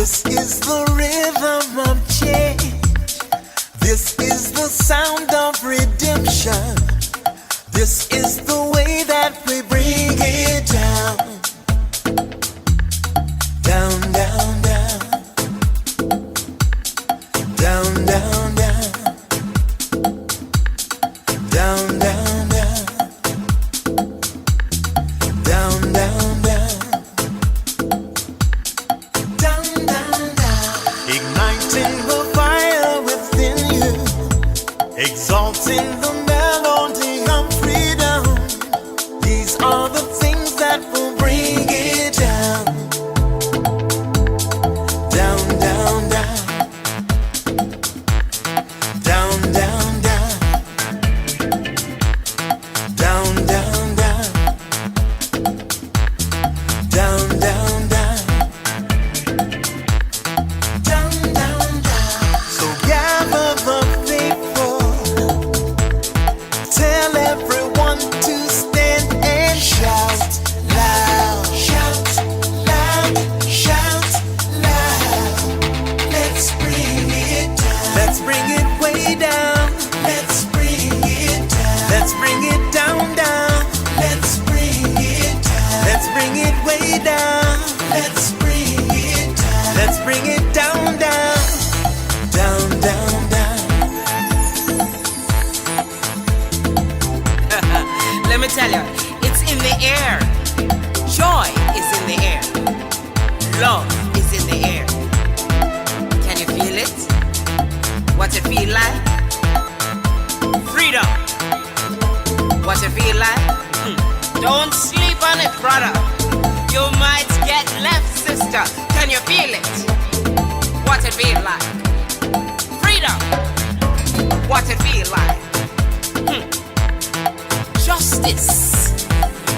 This is the rhythm of change. This is the sound of redemption. This is the way that we bring it down. Down, down, down. Down, down, down. Down, down, down. Down, down, down. Down, down, down. Igniting the fire within you. Exalting the melody of freedom. These are the things that will bring it down. Down, down, down. Down, down, down. Down, down, down. Down, down, down. Down, down, down. So gather the faithful. Tell everyone to stand and shout loud. Shout loud. Shout loud. Let's bring it down. Let's bring it way down. Let's bring it down. Let's bring it down, down. Let's bring it down. Let's bring it way down. Let's bring it down. Let's bring it down, down. Down, down, down. Let me tell you, it's in the air. Joy is in the air. Love is in the air. Can you feel it? What it feel like? Freedom. What it feel like? Don't sleep on it, brother. You might get left, sister. Can you feel it? What it feel like? Freedom. What it feel like? Justice.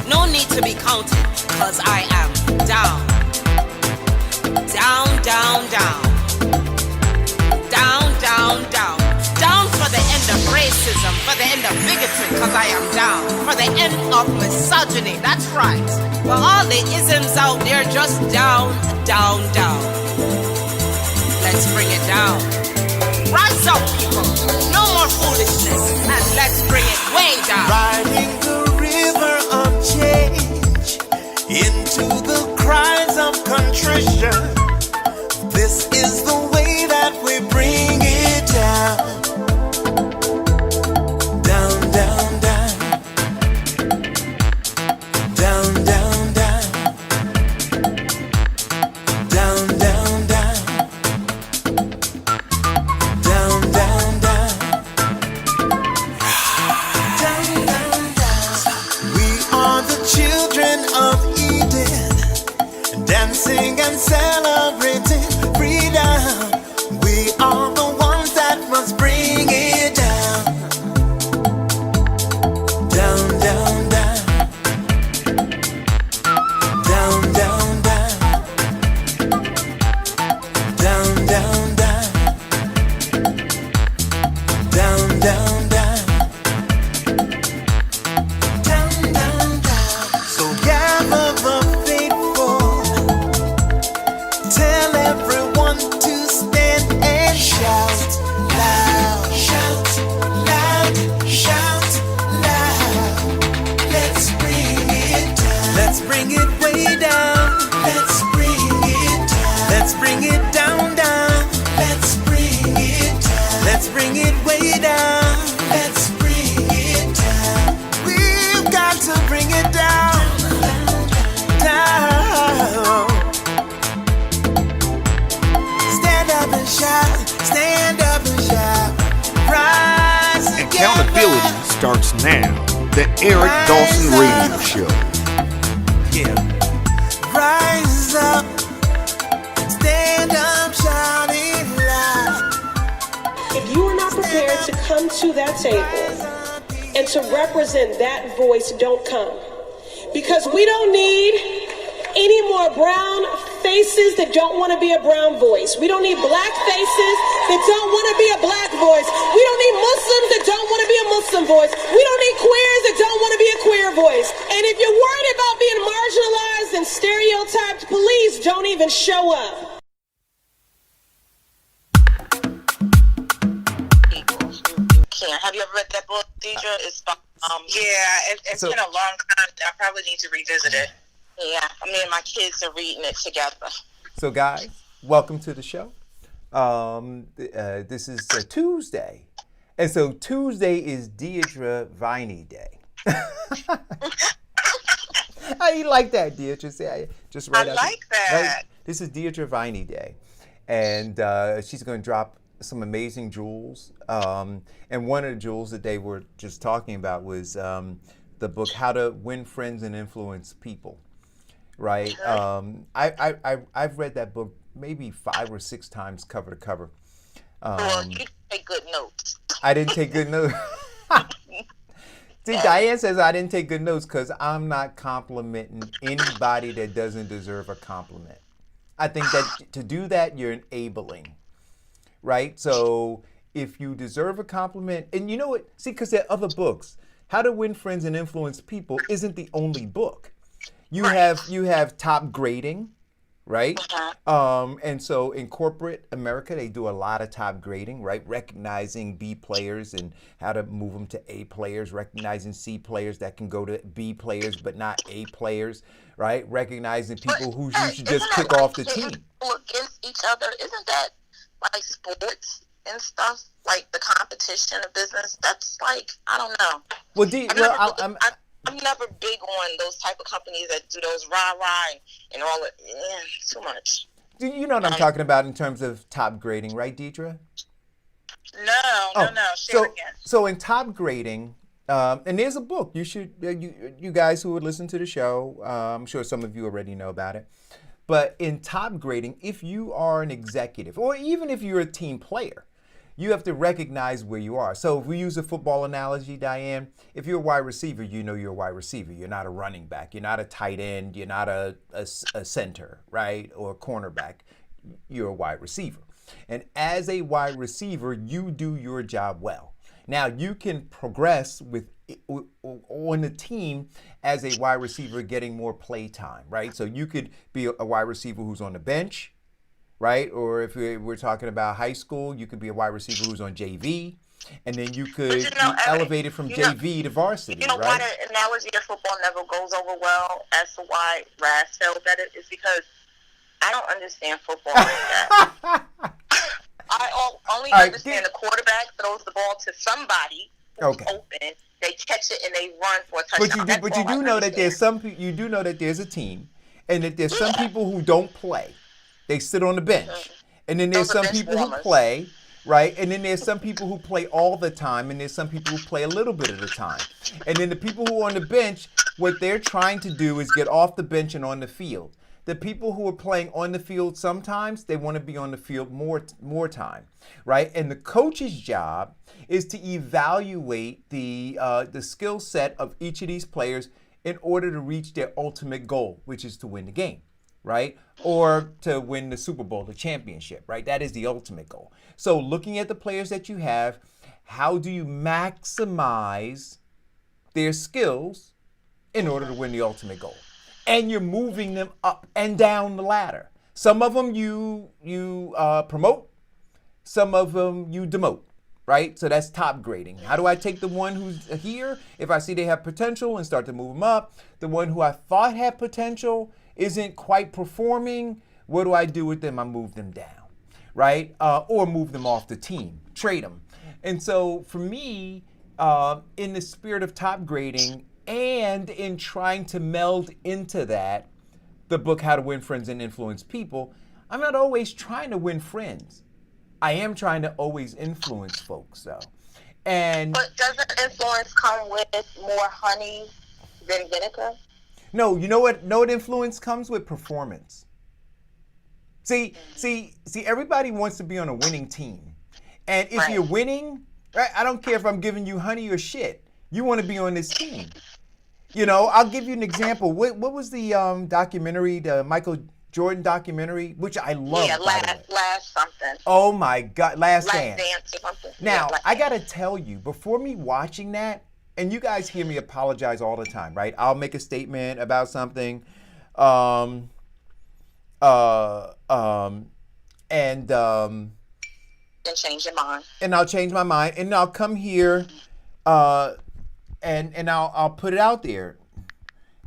No need to be counted, cause I am down. Down, down, down. Down, down, down. Down for the end of racism, for the end of bigotry, cause I am down. For the end of misogyny, that's right. For all the isms out there, just down, down, down. Let's bring it down. Rise up, people. No more foolishness, and let's bring it way down. Riding the river of change into the cries of contrition. This is the way that we bring it down. Down, down, down. Down, down, down. Down, down, down. Down, down, down. Down, down, down. We are the children of Eden, dancing and celebrating freedom. We are the ones that must bring it down. Down, down, down. Down, down, down. Down, down, down. Down, down, down. Down, down, down. So gather the faithful. Tell everyone to stand and shout loud. Shout loud. Shout loud. Let's bring it down. Let's bring it way down. Let's bring it down. Let's bring it down, down. Let's bring it down. Let's bring it way down. Let's bring it down. We've got to bring it down. Down. Stand up and shout. Stand up and shout. Rise together. Accountability starts now. The Eric Dawson Radio Show. Yeah. Rise up. Stand up, shout it loud. If you are not prepared to come to that table and to represent that voice, don't come. Because we don't need any more brown faces that don't want to be a brown voice. We don't need black faces that don't want to be a black voice. We don't need Muslims that don't want to be a Muslim voice. We don't need queers that don't want to be a queer voice. And if you're worried about being marginalized and stereotyped, please don't even show up. can't. Have you ever read that book, Deidre? It's it's been a long time. I probably need to revisit it. Yeah, me and my kids are reading it together. So, guys, welcome to the show. This is Tuesday. And so Tuesday is Deidre Viney Day. How you like that, Deidre? Just right I out like that. Right? This is Deidre Viney Day. And she's going to drop some amazing jewels. And one of the jewels that they were just talking about was the book, How to Win Friends and Influence People. Right? I've read that book maybe 5 or 6 times cover to cover. You take good notes. I didn't take good notes. See, Diane says I didn't take good notes because I'm not complimenting anybody that doesn't deserve a compliment. I think that to do that, you're enabling, right? So if you deserve a compliment, and you know what? See, because there are other books. How to Win Friends and Influence People isn't the only book. You have top grading, right? And so in corporate America, they do a lot of top grading, right? Recognizing B players and how to move them to A players, recognizing C players that can go to B players but not A players, right? Recognizing people who you should just kick off the team. Against each other, isn't that like sports and stuff? Like the competition of business? That's like, I don't know. Well, I'm never big on those type of companies that do those rah-rah and all that. Too much. Do you know what I'm talking about in terms of top grading, right, Deidre? No. Share again. So in top grading, and there's a book. You should, you guys who would listen to the show, I'm sure some of you already know about it. But in top grading, if you are an executive, or even if you're a team player, you have to recognize where you are. So if we use a football analogy, Diane, if you're a wide receiver, you know you're a wide receiver. You're not a running back. You're not a tight end. You're not a center, right? Or a cornerback. You're a wide receiver. And as a wide receiver, you do your job well. Now, you can progress on the team as a wide receiver getting more play time, right? So you could be a wide receiver who's on the bench, right? Or if we're talking about high school, you could be a wide receiver who's on JV, and then you could be elevated from JV to varsity, You know right? why the analogy of football never goes over well as to why Raz felt at it is because I don't understand football like that. I only understand the quarterback throws the ball to somebody who's open, they catch it and they run for a touchdown. But you do know that there's you do know that there's a team, and that there's some people who don't play. They sit on the bench. And then there's some people who play, right? And then there's some people who play all the time, and there's some people who play a little bit at a time. And then the people who are on the bench, what they're trying to do is get off the bench and on the field. The people who are playing on the field sometimes, they want to be on the field more time, right? And the coach's job is to evaluate the skill set of each of these players in order to reach their ultimate goal, which is to win the game, right? Or to win the Super Bowl, the championship, right? That is the ultimate goal. So looking at the players that you have, how do you maximize their skills in order to win the ultimate goal? And you're moving them up and down the ladder. Some of them you promote, some of them you demote, right? So that's top grading. How do I take the one who's here, if I see they have potential, and start to move them up? The one who I thought had potential isn't quite performing. What do I do with them? I move them down, right? Or move them off the team, trade them. And so for me, in the spirit of top grading, and in trying to meld into that, the book, How to Win Friends and Influence People, I'm not always trying to win friends. I am trying to always influence folks, though. But doesn't influence come with more honey than vinegar? No, you know what? Influence comes with performance. See, everybody wants to be on a winning team. And if you're winning, right, I don't care if I'm giving you honey or shit. You want to be on this team. You know, I'll give you an example. What was the documentary, the Michael Jordan documentary, which I love? Yeah, last something. Oh my God, Last Dance. Or something. Now, I gotta tell you, before me watching that, and you guys hear me apologize all the time, right? I'll make a statement about something, And change your mind. And I'll change my mind, and I'll come here, and I'll put it out there.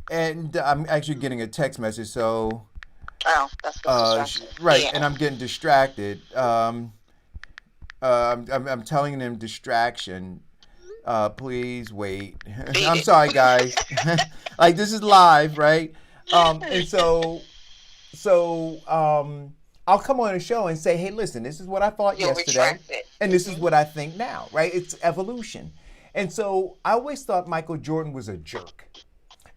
And I'm actually getting a text message, so. Oh, that's distraction. Right, Yeah. and I'm getting distracted. I'm telling them distraction. Please wait. I'm sorry, guys. Like, this is live, right? And so I'll come on a show and say, hey, listen, this is what I thought You'll yesterday, retract it. and this is what I think now, right? It's evolution. And so I always thought Michael Jordan was a jerk.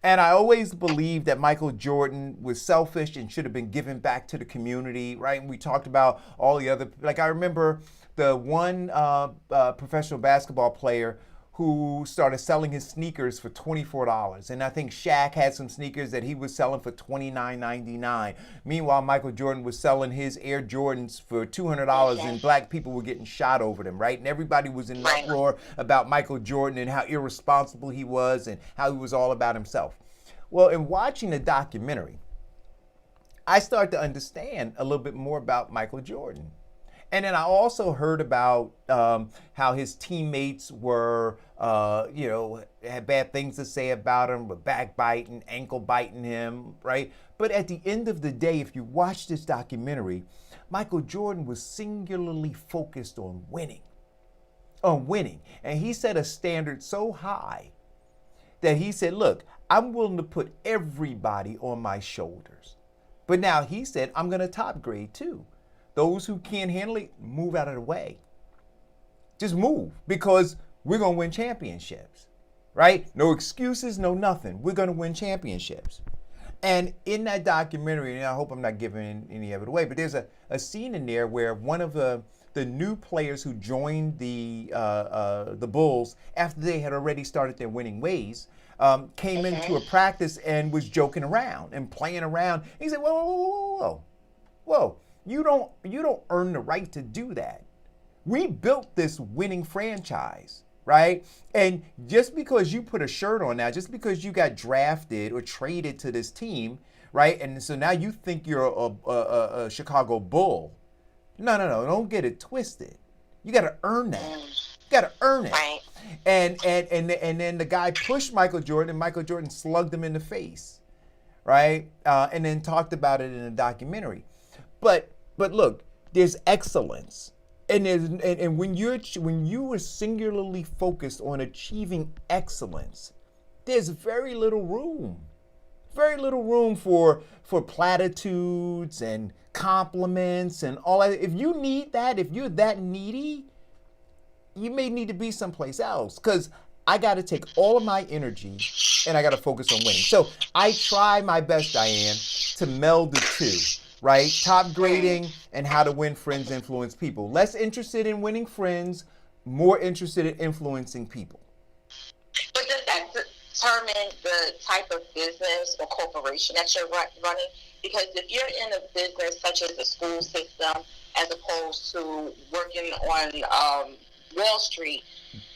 And I always believed that Michael Jordan was selfish and should have been given back to the community, right? And we talked about all the other, like I remember the one professional basketball player who started selling his sneakers for $24. And I think Shaq had some sneakers that he was selling for $29.99. Meanwhile, Michael Jordan was selling his Air Jordans for $200, and black people were getting shot over them, right? And everybody was in an uproar about Michael Jordan and how irresponsible he was and how he was all about himself. Well, in watching the documentary, I started to understand a little bit more about Michael Jordan. And then I also heard about how his teammates were, had bad things to say about him, were backbiting, ankle biting him, right? But at the end of the day, if you watch this documentary, Michael Jordan was singularly focused on winning. And he set a standard so high that he said, look, I'm willing to put everybody on my shoulders. But now he said, I'm going to top grade too. Those who can't handle it, move out of the way. Just move, because we're going to win championships, right? No excuses, no nothing. We're going to win championships. And in that documentary, and I hope I'm not giving any of it away, but there's a scene in there where one of the new players who joined the Bulls after they had already started their winning ways came into a practice and was joking around and playing around. He said, whoa. You don't earn the right to do that. We built this winning franchise, right? And just because you put a shirt on now, just because you got drafted or traded to this team, right? And so now you think you're a Chicago Bull. No, don't get it twisted. You got to earn that. You got to earn it. Right. And then the guy pushed Michael Jordan, and Michael Jordan slugged him in the face, right? And then talked about it in a documentary. But look, there's excellence, and when you are singularly focused on achieving excellence, there's very little room for platitudes and compliments and all that. If you need that, if you're that needy, you may need to be someplace else, because I got to take all of my energy and I got to focus on winning. So I try my best, Diane, to meld the two. Right? Top grading and how to win friends, influence people. Less interested in winning friends, more interested in influencing people. But does that determine the type of business or corporation that you're running? Because if you're in a business such as the school system, as opposed to working on Wall Street,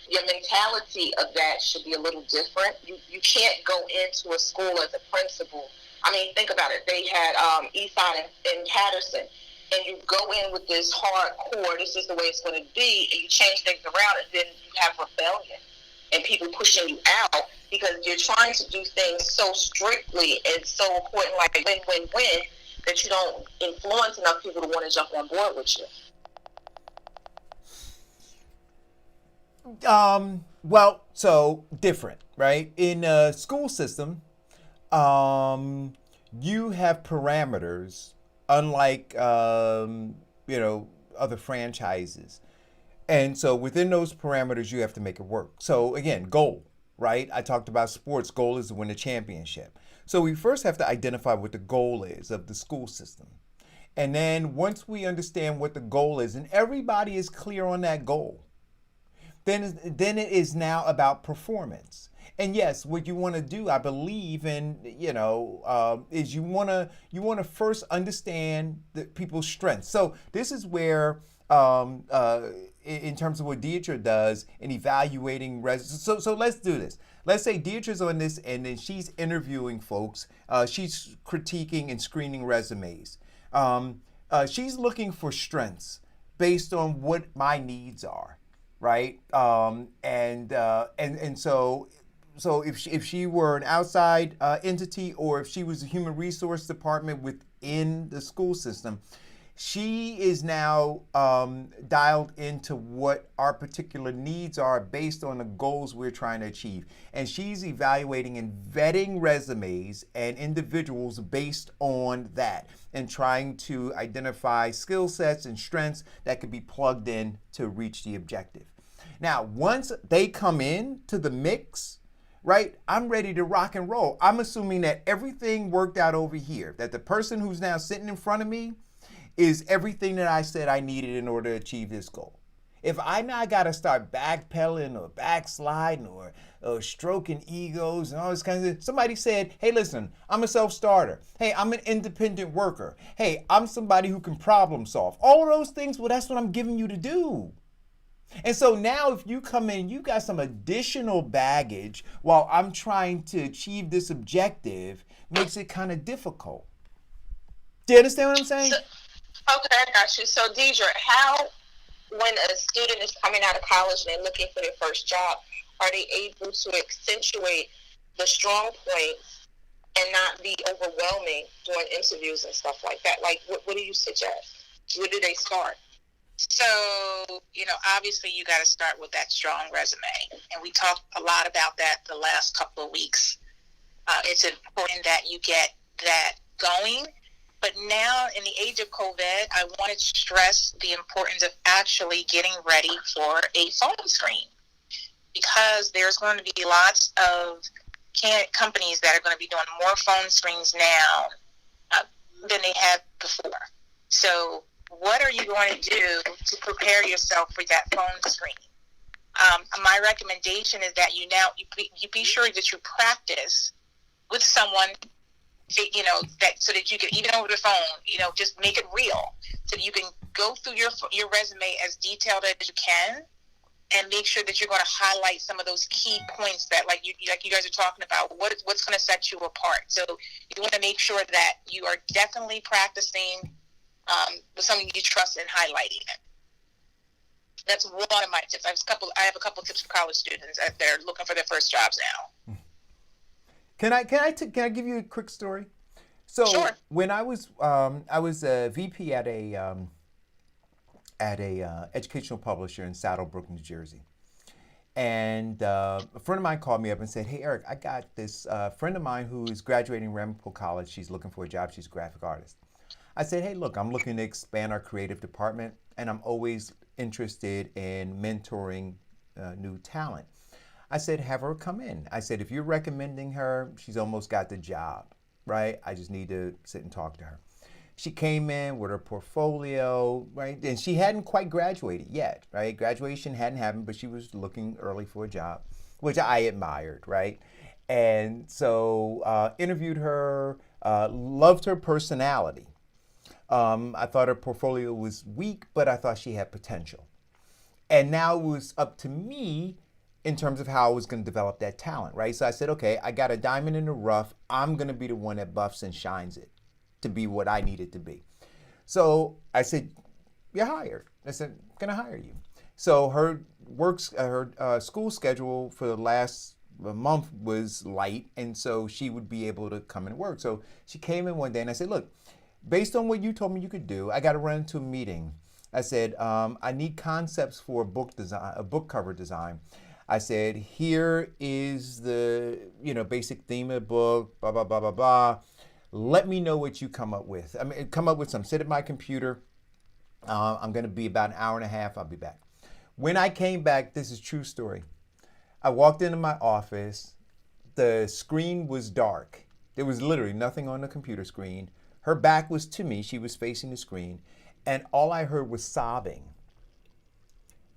your mentality of that should be a little different. You can't go into a school as a principal. I mean, think about it. They had Easton and Patterson, and you go in with this hardcore, this is the way it's going to be, and you change things around, and then you have rebellion and people pushing you out because you're trying to do things so strictly and so important, like win, that you don't influence enough people to want to jump on board with you. Well, so different, right? In a school system, you have parameters, unlike other franchises, and so within those parameters, you have to make it work. So again, goal, right? I talked about sports. Goal is to win a championship. So we first have to identify what the goal is of the school system, and then once we understand what the goal is, and everybody is clear on that goal, then it is now about performance. And yes, what you want to do, I believe in, is you want to first understand the people's strengths. So this is where, in terms of what Deidre does in evaluating so let's do this. Let's say Deidre's on this, and then she's interviewing folks. She's critiquing and screening resumes. She's looking for strengths. based on what my needs are, right? So if she were an outside entity, or if she was a human resource department within the school system, she is now dialed into what our particular needs are based on the goals we're trying to achieve. And she's evaluating and vetting resumes and individuals based on that, and trying to identify skill sets and strengths that could be plugged in to reach the objective. Now, once they come in to the mix, right, I'm ready to rock and roll. I'm assuming that everything worked out over here, that the person who's now sitting in front of me is everything that I said I needed in order to achieve this goal. If I now got to start backpedaling or backsliding or stroking egos and all this kind of stuff. Somebody said, hey, listen, I'm a self-starter. Hey, I'm an independent worker. Hey, I'm somebody who can problem solve. All of those things, well, that's what I'm giving you to do. And so now if you come in, you got some additional baggage while I'm trying to achieve this objective, makes it kind of difficult. Do you understand what I'm saying? Okay, I got you. So, Deidre, how, when a student is coming out of college and they're looking for their first job, are they able to accentuate the strong points and not be overwhelming during interviews and stuff like that? Like, what do you suggest? Where do they start? So, obviously you got to start with that strong resume. And we talked a lot about that the last couple of weeks. It's important that you get that going. But now, in the age of COVID, I want to stress the importance of actually getting ready for a phone screen, because there's going to be lots of companies that are going to be doing more phone screens now than they had before. So what are you going to do to prepare yourself for that phone screen? My recommendation is that you be sure that you practice with someone, that so that you can, even over the phone, just make it real, so that you can go through your resume as detailed as you can, and make sure that you're going to highlight some of those key points that, like you guys are talking about, what's going to set you apart. So you want to make sure that you are definitely practicing with someone you trust and highlighting it. That's one of my tips. I have a couple tips for college students as they're looking for their first jobs now. Can I give you a quick story? So Sure. When I was a VP at a educational publisher in Saddlebrook, New Jersey, and a friend of mine called me up and said, "Hey Eric, I got this friend of mine who is graduating Ramapo College. She's looking for a job. She's a graphic artist." I said, "Hey, look, I'm looking to expand our creative department, and I'm always interested in mentoring new talent." I said, "Have her come in." I said, "If you're recommending her, she's almost got the job, right? I just need to sit and talk to her." She came in with her portfolio, right? And she hadn't quite graduated yet, right? Graduation hadn't happened, but she was looking early for a job, which I admired, right? And so interviewed her, loved her personality. I thought her portfolio was weak, but I thought she had potential. And now it was up to me in terms of how I was going to develop that talent, right? So I said, okay, I got a diamond in the rough. I'm going to be the one that buffs and shines it to be what I need it to be. So I said, you're hired. I said, I'm going to hire you. So her school schedule for the last month was light, and so she would be able to come and work. So she came in one day and I said, look, based on what you told me you could do, I got to run into a meeting. I said, I need concepts for a book cover design. I said, here is the basic theme of the book, blah, blah, blah, blah, blah. Let me know what you come up with. Come up with some. Sit at my computer. I'm going to be about an hour and a half. I'll be back. When I came back, this is true story. I walked into my office. The screen was dark. There was literally nothing on the computer screen. Her back was to me. She was facing the screen. And all I heard was sobbing.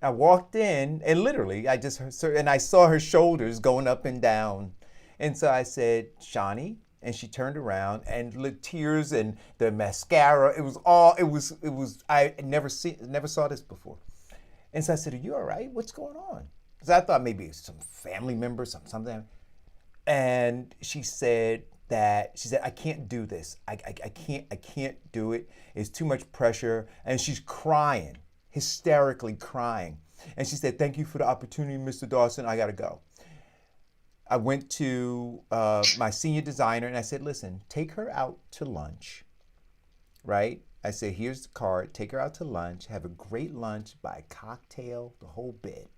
I walked in, and literally, I saw her shoulders going up and down. And so I said, Shawnee, and she turned around, and the tears and the mascara, I never saw this before. And so I said, are you all right? What's going on? Because I thought maybe it's some family member, something. And she said, I can't do this. I can't do it. It's too much pressure. And she's crying. hysterically crying. And she said, "Thank you for the opportunity, Mr. Dawson. I got to go." I went to my senior designer and I said, "Listen, take her out to lunch," right? I said, "Here's the card. Take her out to lunch. Have a great lunch. Buy a cocktail, the whole bit."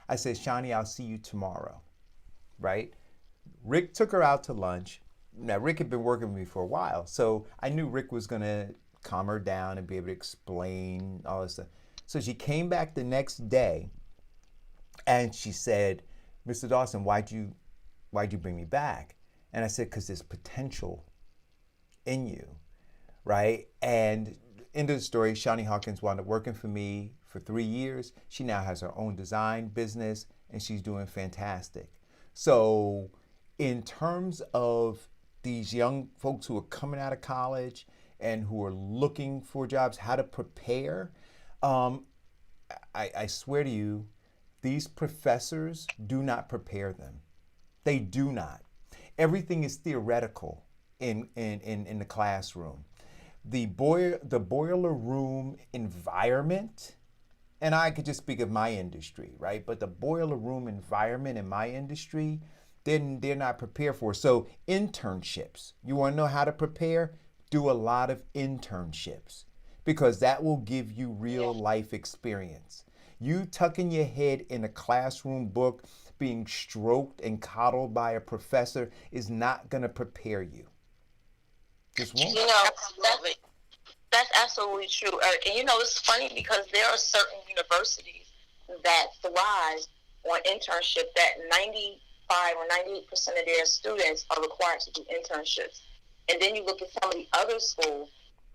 I said, "Shawnee, I'll see you tomorrow," right? Rick took her out to lunch. Now, Rick had been working with me for a while, so I knew Rick was going to calm her down and be able to explain all this stuff. So she came back the next day and she said, "Mr. Dawson, why'd you bring me back?" And I said, "Because there's potential in you," right? And end of the story, Shawnee Hawkins wound up working for me for 3 years. She now has her own design business and she's doing fantastic. So in terms of these young folks who are coming out of college and who are looking for jobs, how to prepare, I swear to you, these professors do not prepare them. They do not. Everything is theoretical in the classroom. The boiler room environment, and I could just speak of my industry, right? But the boiler room environment in my industry, they're not prepared for. So internships, you want to know how to prepare? Do a lot of internships because that will give you real life experience. You tucking your head in a classroom book, being stroked and coddled by a professor is not going to prepare you. Just won't. You know, that's absolutely true. And you know, it's funny because there are certain universities that thrive on internship that 95 or 98% of their students are required to do internships. And then you look at some of the other schools,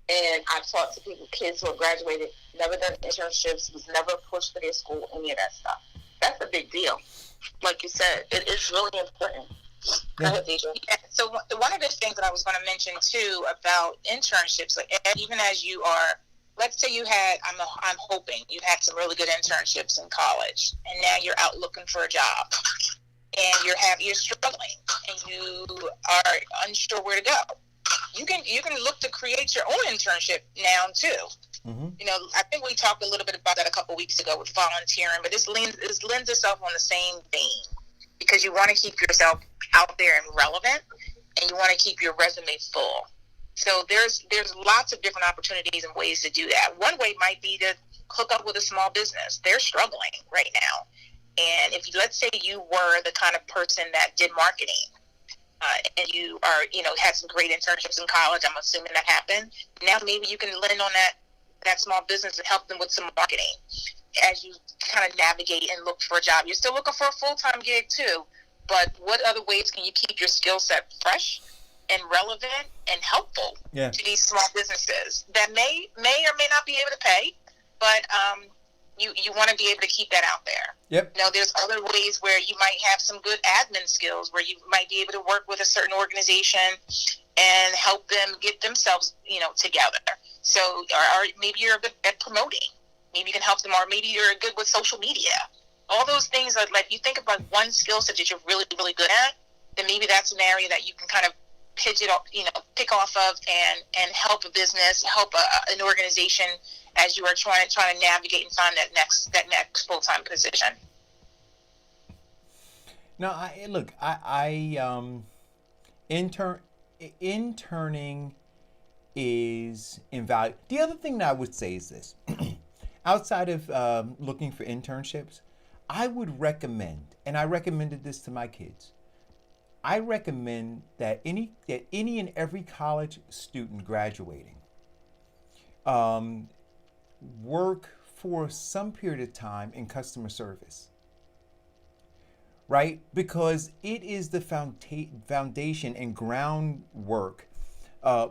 and I've talked to people, kids who have graduated, never done internships, was never pushed for their school, any of that stuff. That's a big deal. Like you said, it is really important. Go ahead, Deidre. Yeah, so one of the things that I was going to mention too about internships, like even as you are, let's say you had, I'm hoping you had some really good internships in college, and now you're out looking for a job, and you're struggling, and you are unsure where to go. You can look to create your own internship now too. Mm-hmm. You know, I think we talked a little bit about that a couple weeks ago with volunteering, but this lends itself on the same vein because you want to keep yourself out there and relevant, and you want to keep your resume full. So there's lots of different opportunities and ways to do that. One way might be to hook up with a small business. They're struggling right now, and if let's say you were the kind of person that did marketing. And you are, had some great internships in college. I'm assuming that happened. Now maybe you can lend on that small business and help them with some marketing as you kind of navigate and look for a job. You're still looking for a full-time gig too, but what other ways can you keep your skill set fresh and relevant and helpful to these small businesses that may or may not be able to pay, but you want to be able to keep that out there. Yep. There's other ways where you might have some good admin skills where you might be able to work with a certain organization and help them get themselves, together. So, or maybe you're good at promoting. Maybe you can help them, or maybe you're good with social media. All those things are like, you think about one skill set that you're really, really good at, then maybe that's an area that you can kind of pick off of and help a business, help an organization as you are trying to navigate and find that next full-time position. No, interning is invaluable. The other thing that I would say is this: outside of looking for internships, I would recommend, and I recommended this to my kids. I recommend that any and every college student graduating work for some period of time in customer service, right? Because it is the foundation and groundwork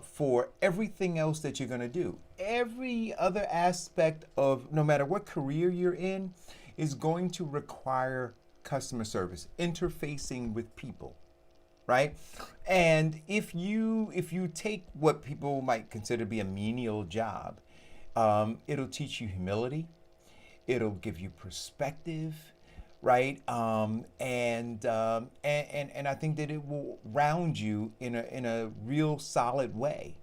for everything else that you're going to do. Every other aspect of, no matter what career you're in, is going to require customer service, interfacing with people. Right? And if you take what people might consider to be a menial job, it'll teach you humility. It'll give you perspective, right? And I think that it will round you in a real solid way.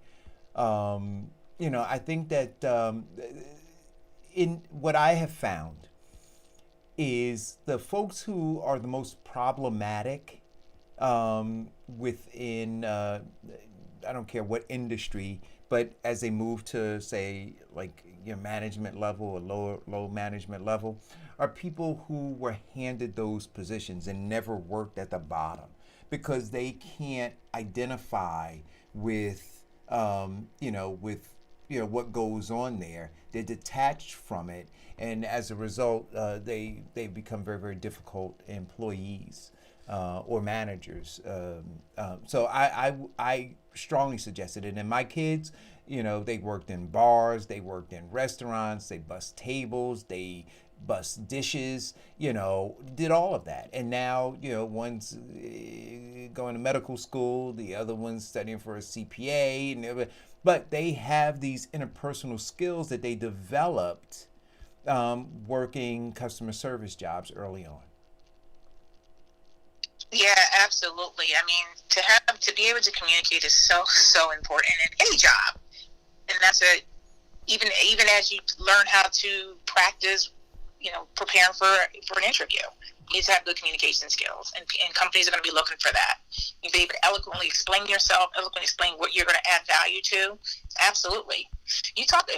I think that in what I have found is the folks who are the most problematic within, I don't care what industry, but as they move to, say, like your management level or low management level, are people who were handed those positions and never worked at the bottom because they can't identify with, what goes on there. They're detached from it, and as a result, they become very, very difficult employees or managers. So I strongly suggested it. And my kids, they worked in bars, they worked in restaurants, they bussed tables, they bust dishes, did all of that. And now, one's going to medical school, the other one's studying for a CPA, but they have these interpersonal skills that they developed working customer service jobs early on. Yeah, absolutely. I mean, to be able to communicate is so important in any job, and that's even as you learn how to practice, preparing for an interview. You need to have good communication skills, and companies are going to be looking for that. You be able to eloquently explain yourself, eloquently explain what you're going to add value to. Absolutely.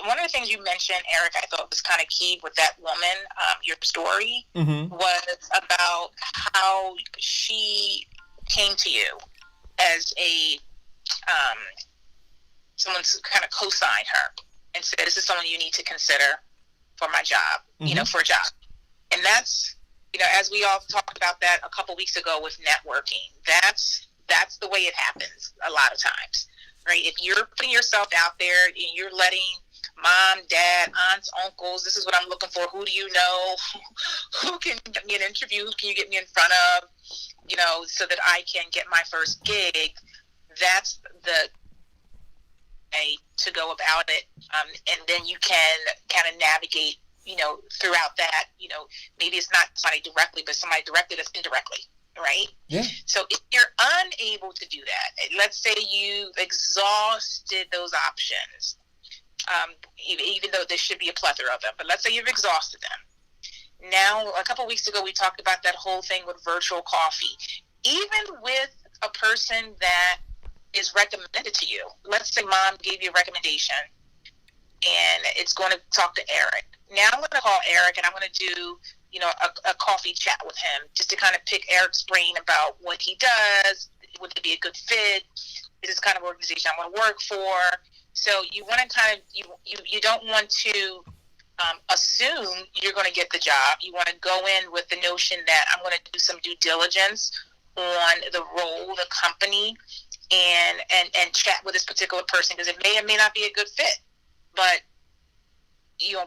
One of the things you mentioned, Eric, I thought was kind of key with that woman, your story, was about how she came to you as a, someone's kind of co-signed her and said, this is someone you need to consider for my job, for a job. And that's, as we all talked about that a couple weeks ago with networking, that's the way it happens a lot of times, right? If you're putting yourself out there and you're letting mom, dad, aunts, uncles, this is what I'm looking for, who do you know, who can get me an interview, who can you get me in front of, so that I can get my first gig, that's the way to go about it. And then you can kind of navigate, throughout that, maybe it's not somebody directly, but somebody directed us indirectly, right? Yeah. So if you're unable to do that, let's say you've exhausted those options, even though there should be a plethora of them, but let's say you've exhausted them. Now, a couple of weeks ago, we talked about that whole thing with virtual coffee. Even with a person that is recommended to you, let's say mom gave you a recommendation, and it's going to talk to Eric. Now I'm going to call Eric, and I'm going to do, a coffee chat with him just to kind of pick Eric's brain about what he does. Would it be a good fit? Is this kind of organization I want to work for? So you want to kind of, you don't want to assume you're going to get the job. You want to go in with the notion that I'm going to do some due diligence on the role, the company, and chat with this particular person, because it may or may not be a good fit. But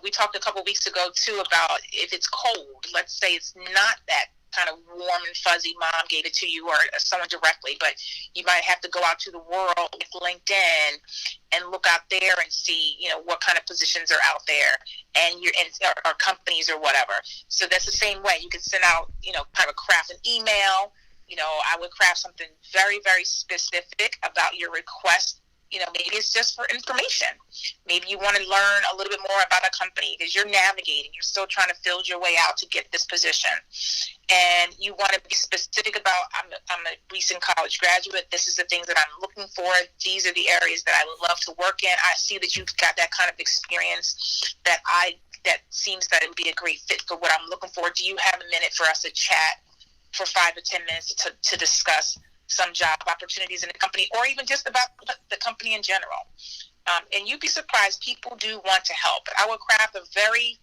we talked a couple of weeks ago too about if it's cold, let's say it's not that kind of warm and fuzzy, mom gave it to you or someone directly, but you might have to go out to the world with LinkedIn and look out there and see, what kind of positions are out there and or companies or whatever. So that's the same way. You can send out, kind of craft an email. I would craft something very, very specific about your request. Maybe it's just for information. Maybe you want to learn a little bit more about a company because you're navigating. You're still trying to build your way out to get this position. And you want to be specific about, I'm a recent college graduate. This is the things that I'm looking for. These are the areas that I would love to work in. I see that you've got that kind of experience that seems that it would be a great fit for what I'm looking for. Do you have a minute for us to chat for 5 to 10 minutes to discuss some job opportunities in the company, or even just about the company in general? And you'd be surprised, people do want to help. But I would craft a very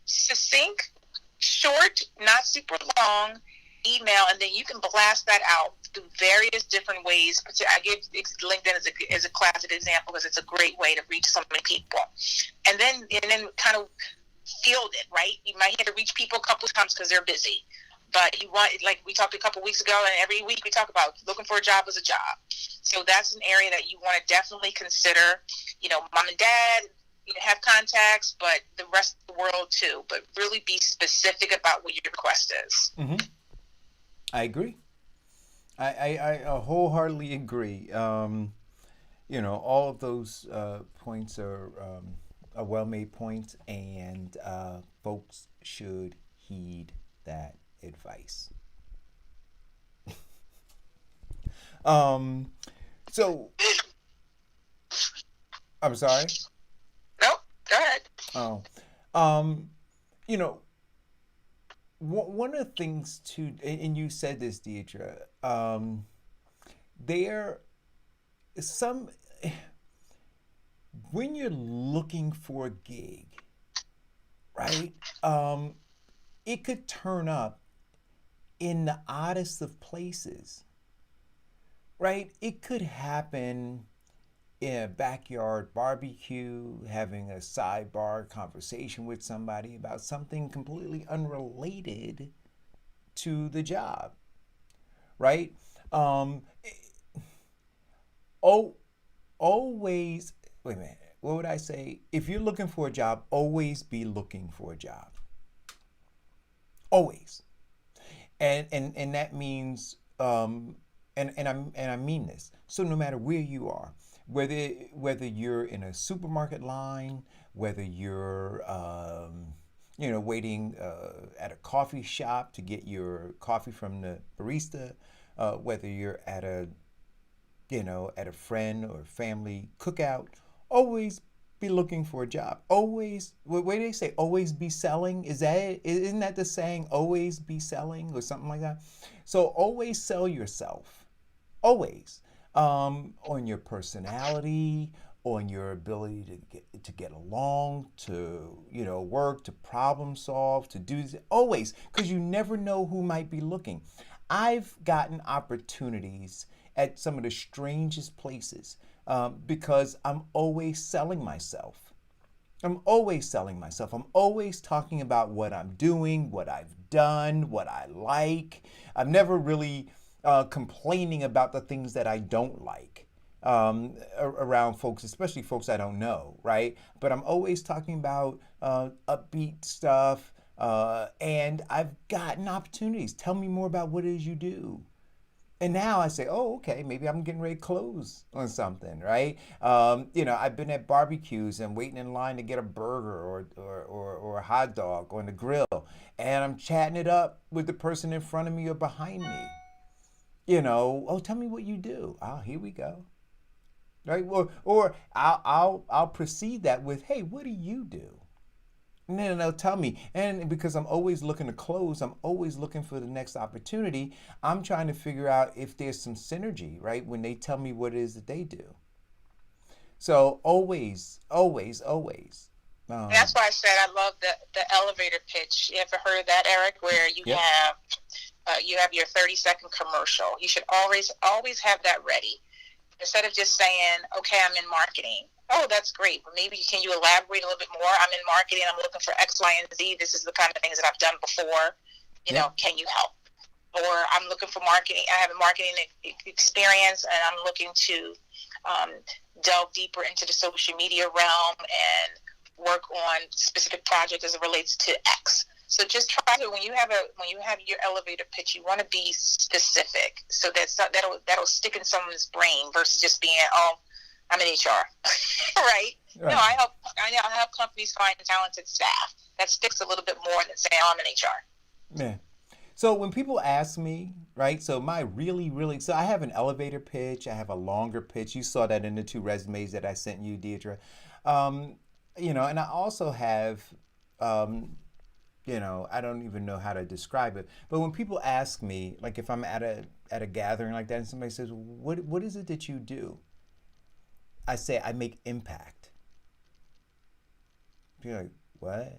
succinct, short, not super long email, and then you can blast that out through various different ways. I give LinkedIn as a classic example because it's a great way to reach so many people. And then kind of field it, right? You might have to reach people a couple of times because they're busy. But you want, like we talked a couple of weeks ago, and every week we talk about looking for a job as a job. So that's an area that you want to definitely consider. Mom and dad, have contacts, but the rest of the world too. But really be specific about what your request is. Mm-hmm. I agree. I wholeheartedly agree. All of those points are a well-made point, and folks should heed that advice. So, I'm sorry. Nope. Go ahead. Oh, you know, one of the things too, and you said this, Deidre. There is some when you're looking for a gig, right? It could turn up in the oddest of places, right? It could happen in a backyard barbecue, having a sidebar conversation with somebody about something completely unrelated to the job, right? Oh, always, wait a minute, what would I say? If you're looking for a job, always be looking for a job. Always. And that means, and I mean this. So no matter where you are, whether you're in a supermarket line, whether you're waiting at a coffee shop to get your coffee from the barista, whether you're at a friend or family cookout, always be looking for a job. Always, what do they say? Always be selling. Isn't that the saying? Always be selling or something like that. So always sell yourself. Always. On your personality, on your ability to get along, to work, to problem solve, to do this. Always, because you never know who might be looking. I've gotten opportunities at some of the strangest places because I'm always selling myself. I'm always selling myself. I'm always talking about what I'm doing, what I've done, what I like. I'm never really complaining about the things that I don't like around folks, especially folks I don't know, right? But I'm always talking about upbeat stuff, and I've gotten opportunities. Tell me more about what it is you do. And now I say, oh, okay, maybe I'm getting ready to close on something, right? I've been at barbecues and waiting in line to get a burger or a hot dog on the grill, and I'm chatting it up with the person in front of me or behind me. Oh, tell me what you do. Oh, here we go, right? Or I'll precede that with, hey, what do you do? And then they'll tell me, and because I'm always looking to close, I'm always looking for the next opportunity. I'm trying to figure out if there's some synergy, right? When they tell me what it is that they do. So always, always, always. That's why I said I love the elevator pitch. You ever heard that, Eric? Where you Yep. have your 30-second commercial. You should always have that ready. Instead of just saying, okay, I'm in marketing. Oh, that's great. But maybe can you elaborate a little bit more? I'm in marketing. I'm looking for X, Y, and Z. This is the kind of things that I've done before. Can you help? Or I'm looking for marketing. I have a marketing experience, and I'm looking to delve deeper into the social media realm and work on specific projects as it relates to X. So just try to, when you have your elevator pitch, you want to be specific, so that'll stick in someone's brain versus just being, oh, I'm in HR, right? No, I help companies find talented staff. That sticks a little bit more than saying, oh, I'm in HR. Yeah. So when people ask me, right? So so I have an elevator pitch. I have a longer pitch. You saw that in the 2 resumes that I sent you, Deidre. And I also have, I don't even know how to describe it. But when people ask me, like if I'm at a gathering like that, and somebody says, "What is it that you do?" I say, I make impact. You're like, what?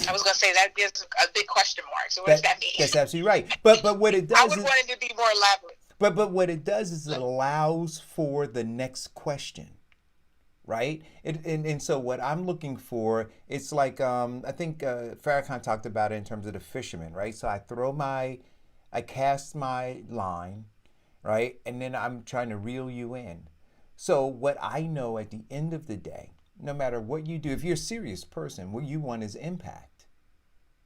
I was going to say that gives a big question mark. So what does that mean? That's absolutely right. But what it does I would want it to be more elaborate. But what it does is it allows for the next question, right? And so what I'm looking for, it's like I think Farrakhan talked about it in terms of the fisherman, right? So I cast my line, right? And then I'm trying to reel you in. So what I know at the end of the day, no matter what you do, if you're a serious person, what you want is impact.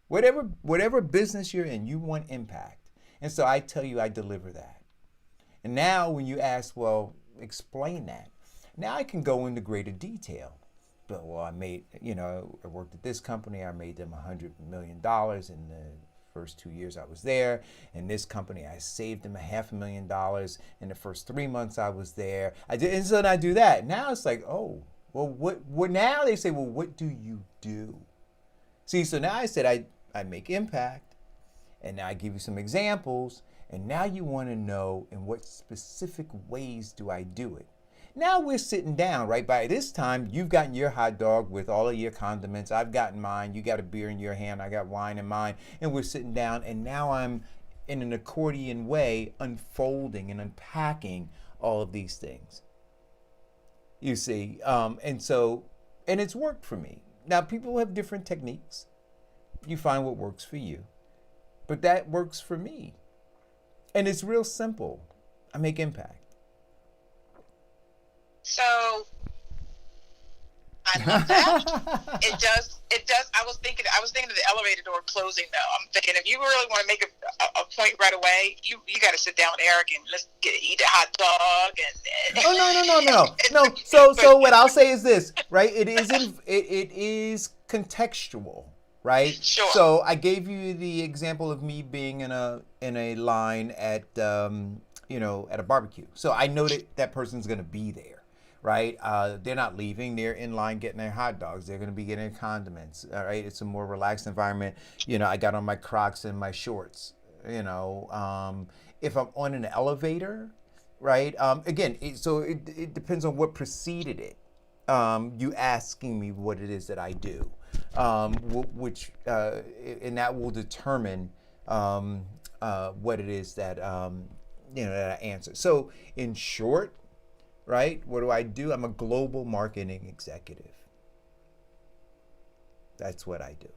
Whatever business you're in, you want impact. And so I tell you, I deliver that. And now when you ask, well, explain that. Now I can go into greater detail. well, I made, I worked at this company. I made them $100 million in the first 2 years I was there. In this company, I saved them $500,000 in the first 3 months I was there. And so then I do that. Now it's like, oh, well, what now they say, well, what do you do? See, so now I said I make impact, and now I give you some examples, and now you want to know in what specific ways do I do it. Now we're sitting down, right? By this time, you've gotten your hot dog with all of your condiments. I've gotten mine. You got a beer in your hand. I got wine in mine. And we're sitting down, and now I'm in an accordion way unfolding and unpacking all of these things. You see, and it's worked for me. Now, people have different techniques. You find what works for you. But that works for me. And it's real simple. I make impact. So I love that. It does. I was thinking of the elevator door closing though. I'm thinking if you really want to make a point right away, you got to sit down with Eric and let's eat a hot dog and. Oh no. So what I'll say is this, right? It is contextual, right? Sure. So I gave you the example of me being in a line at at a barbecue. So I know that person's going to be there. Right? They're not leaving. They're in line getting their hot dogs. They're going to be getting condiments. All right? It's a more relaxed environment. I got on my Crocs and my shorts. If I'm on an elevator, right? Again, it depends on what preceded it. You asking me what it is that I do, which and that will determine what it is that that I answer. So in short. Right? What do? I'm a global marketing executive. That's what I do.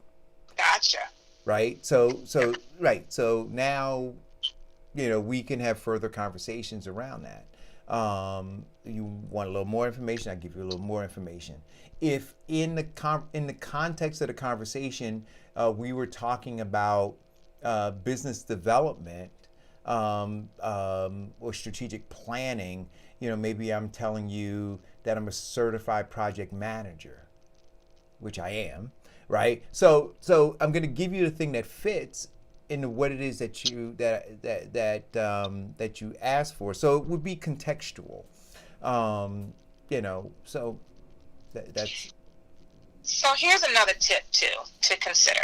Gotcha. Right? So now, we can have further conversations around that. You want a little more information, I give you a little more information. If in the context of the conversation, we were talking about business development or strategic planning, maybe I'm telling you that I'm a certified project manager, which I am, right? So I'm going to give you the thing that fits into what it is that you that you ask for. So it would be contextual, So that's. So here's another tip too to consider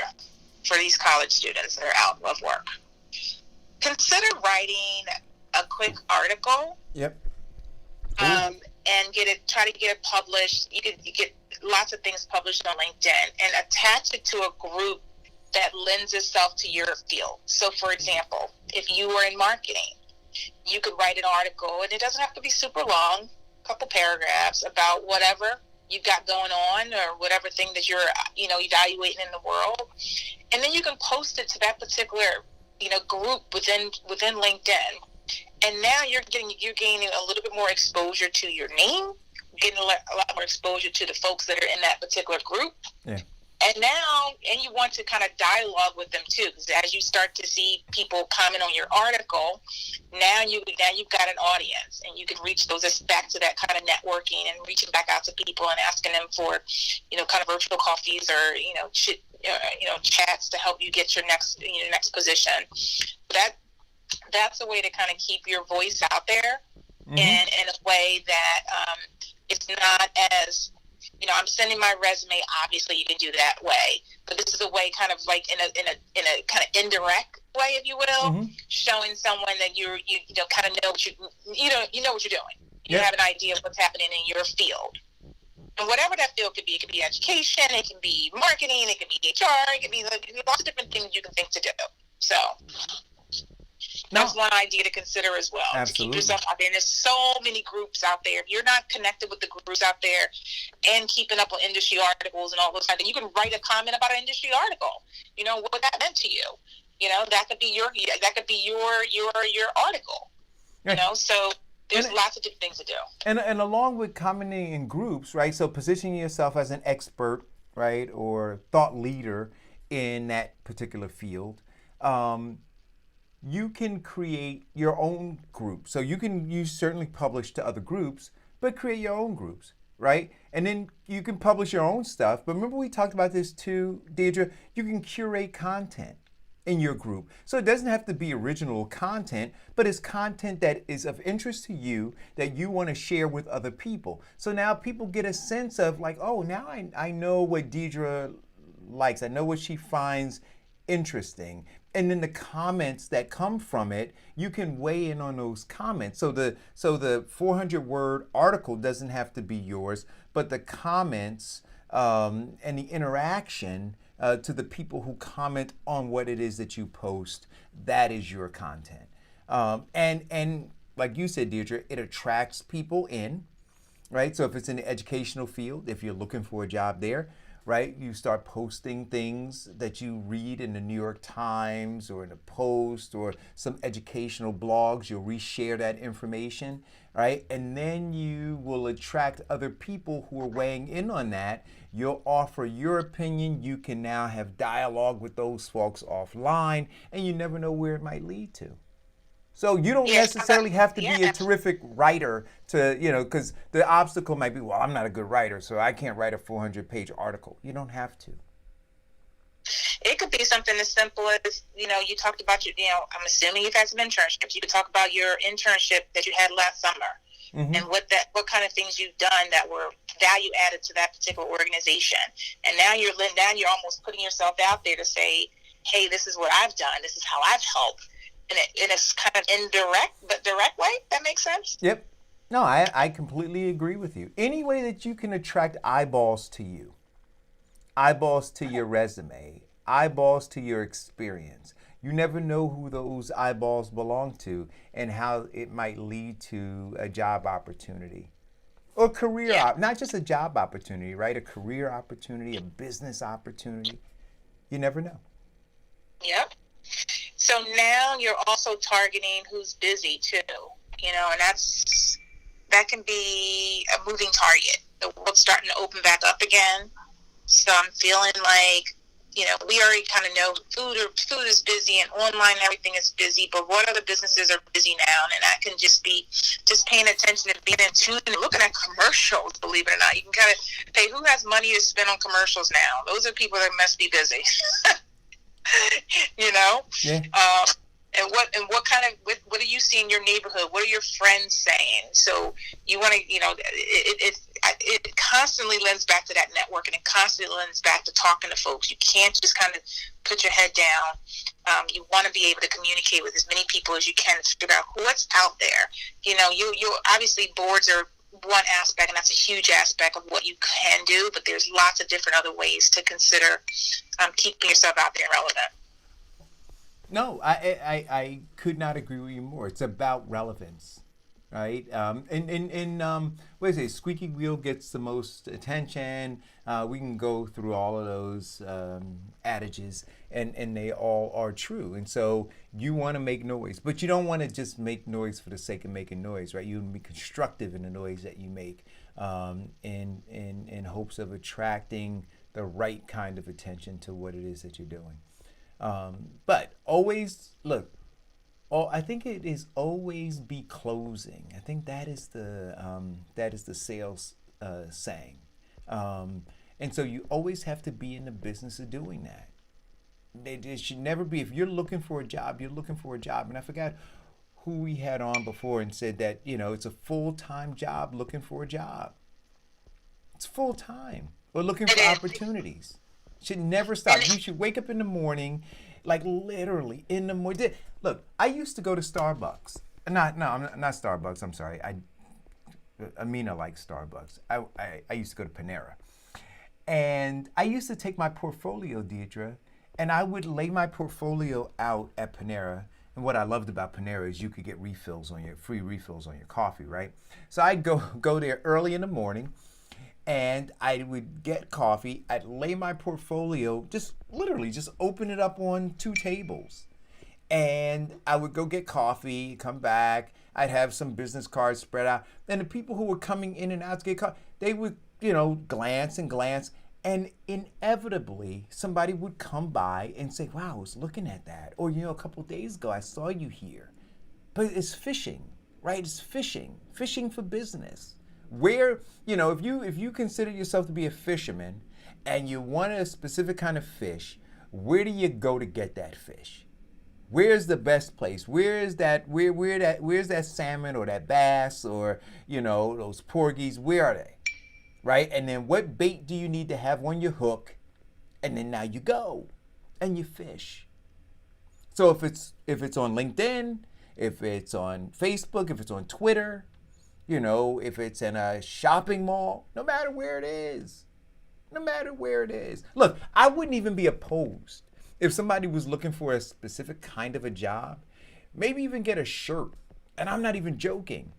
for these college students that are out of work. Consider writing a quick article. Yep. And try to get it published. You get lots of things published on LinkedIn and attach it to a group that lends itself to your field. So for example, if you were in marketing, you could write an article, and it doesn't have to be super long, a couple paragraphs about whatever you've got going on or whatever thing that you're, evaluating in the world. And then you can post it to that particular, group within LinkedIn. And now you're gaining a little bit more exposure to your name, getting a lot more exposure to the folks that are in that particular group. Yeah. And you want to kind of dialogue with them too, because as you start to see people comment on your article, now you've got an audience, and you can reach those back to that kind of networking and reaching back out to people and asking them for, kind of virtual coffees or chats to help you get your next position. That's a way to kind of keep your voice out there, mm-hmm. in a way that it's not as, I'm sending my resume. Obviously, you can do that way, but this is a way, kind of like in a kind of indirect way, if you will, mm-hmm. showing someone that you kind of know what you know what you're doing. You have an idea of what's happening in your field. And whatever that field could be, it could be education, it can be marketing, it can be HR, it can be lots of different things you can think to do. So that's one idea to consider as well. Absolutely. To keep yourself out there. And there's so many groups out there. If you're not connected with the groups out there and keeping up on industry articles and all those kind of things, you can write a comment about an industry article. What that meant to you. That could be your article. Right. So there's lots of different things to do. And along with commenting in groups, right? So positioning yourself as an expert, right, or thought leader in that particular field. You can create your own group. So you certainly publish to other groups, but create your own groups, right? And then you can publish your own stuff. But remember we talked about this too, Deidre? You can curate content in your group. So it doesn't have to be original content, but it's content that is of interest to you that you want to share with other people. So now people get a sense of like, oh, now I know what Deidre likes. I know what she finds interesting. And then the comments that come from it, you can weigh in on those comments. So the 400-word article doesn't have to be yours, but the comments and the interaction to the people who comment on what it is that you post, that is your content. And like you said, Deirdre, it attracts people in, right? So if it's in the educational field, if you're looking for a job there, right, you start posting things that you read in the New York Times or in a Post or some educational blogs. You'll reshare that information, right? And then you will attract other people who are weighing in on that. You'll offer your opinion. You can now have dialogue with those folks offline, and you never know where it might lead to. So you don't necessarily have to be a terrific writer to, because the obstacle might be, well, I'm not a good writer, so I can't write a 400-page article. You don't have to. It could be something as simple as, you talked about I'm assuming you've had some internships. You could talk about your internship that you had last summer and what kind of things you've done that were value added to that particular organization. And now you're almost putting yourself out there to say, hey, this is what I've done. This is how I've helped. In a kind of indirect but direct way. That makes sense? Yep. No, I completely agree with you. Any way that you can attract eyeballs to you, eyeballs to your resume, eyeballs to your experience. You never know who those eyeballs belong to and how it might lead to a job opportunity. Or not just a job opportunity, right? A career opportunity, a business opportunity. You never know. Yep. So now you're also targeting who's busy too, and that can be a moving target. The world's starting to open back up again. So I'm feeling like, we already kind of know food is busy and online everything is busy, but what other businesses are busy now? And that can just be paying attention and being in tune and looking at commercials, believe it or not. You can kind of say, who has money to spend on commercials now? Those are people that must be busy. Yeah. And what do you see in your neighborhood? What are your friends saying? So you want to, it constantly lends back to that network, and it constantly lends back to talking to folks. You can't just kind of put your head down. You want to be able to communicate with as many people as you can to figure out what's out there. You obviously boards are one aspect, and that's a huge aspect of what you can do, but there's lots of different other ways to consider keeping yourself out there relevant. No, I could not agree with you more. It's about relevance, right? What is it? Squeaky wheel gets the most attention. We can go through all of those adages, and they all are true. And so you want to make noise, but you don't want to just make noise for the sake of making noise, right? You want to be constructive in the noise that you make, in hopes of attracting the right kind of attention to what it is that you're doing. But always look. I think it is always be closing. I think that is the sales saying, and so you always have to be in the business of doing that. It should never be, if you're looking for a job, you're looking for a job. And I forgot who we had on before and said that it's a full-time job looking for a job. It's full-time. Or looking for opportunities. Should never stop. You should wake up in the morning, like literally in the morning. Look, I used to go to Starbucks. I'm not Starbucks. I'm sorry. Amina likes Starbucks. I used to go to Panera. And I used to take my portfolio, Deidre, and I would lay my portfolio out at Panera. And what I loved about Panera is you could get free refills on your coffee, right? So I'd go there early in the morning. And I would get coffee. I'd lay my portfolio, just open it up on 2 tables. And I would go get coffee, come back. I'd have some business cards spread out. And the people who were coming in and out to get coffee, they would, glance. And inevitably, somebody would come by and say, wow, I was looking at that. Or, a couple of days ago, I saw you here. But it's fishing, right? It's fishing for business. Where, if you consider yourself to be a fisherman and you want a specific kind of fish, where do you go to get that fish? Where's the best place? Where's that salmon or that bass or, those porgies? Where are they? Right? And then what bait do you need to have on your hook? And then now you go and you fish. So if it's on LinkedIn, if it's on Facebook, if it's on Twitter, if it's in a shopping mall, no matter where it is. Look, I wouldn't even be opposed if somebody was looking for a specific kind of a job, maybe even get a shirt. And I'm not even joking.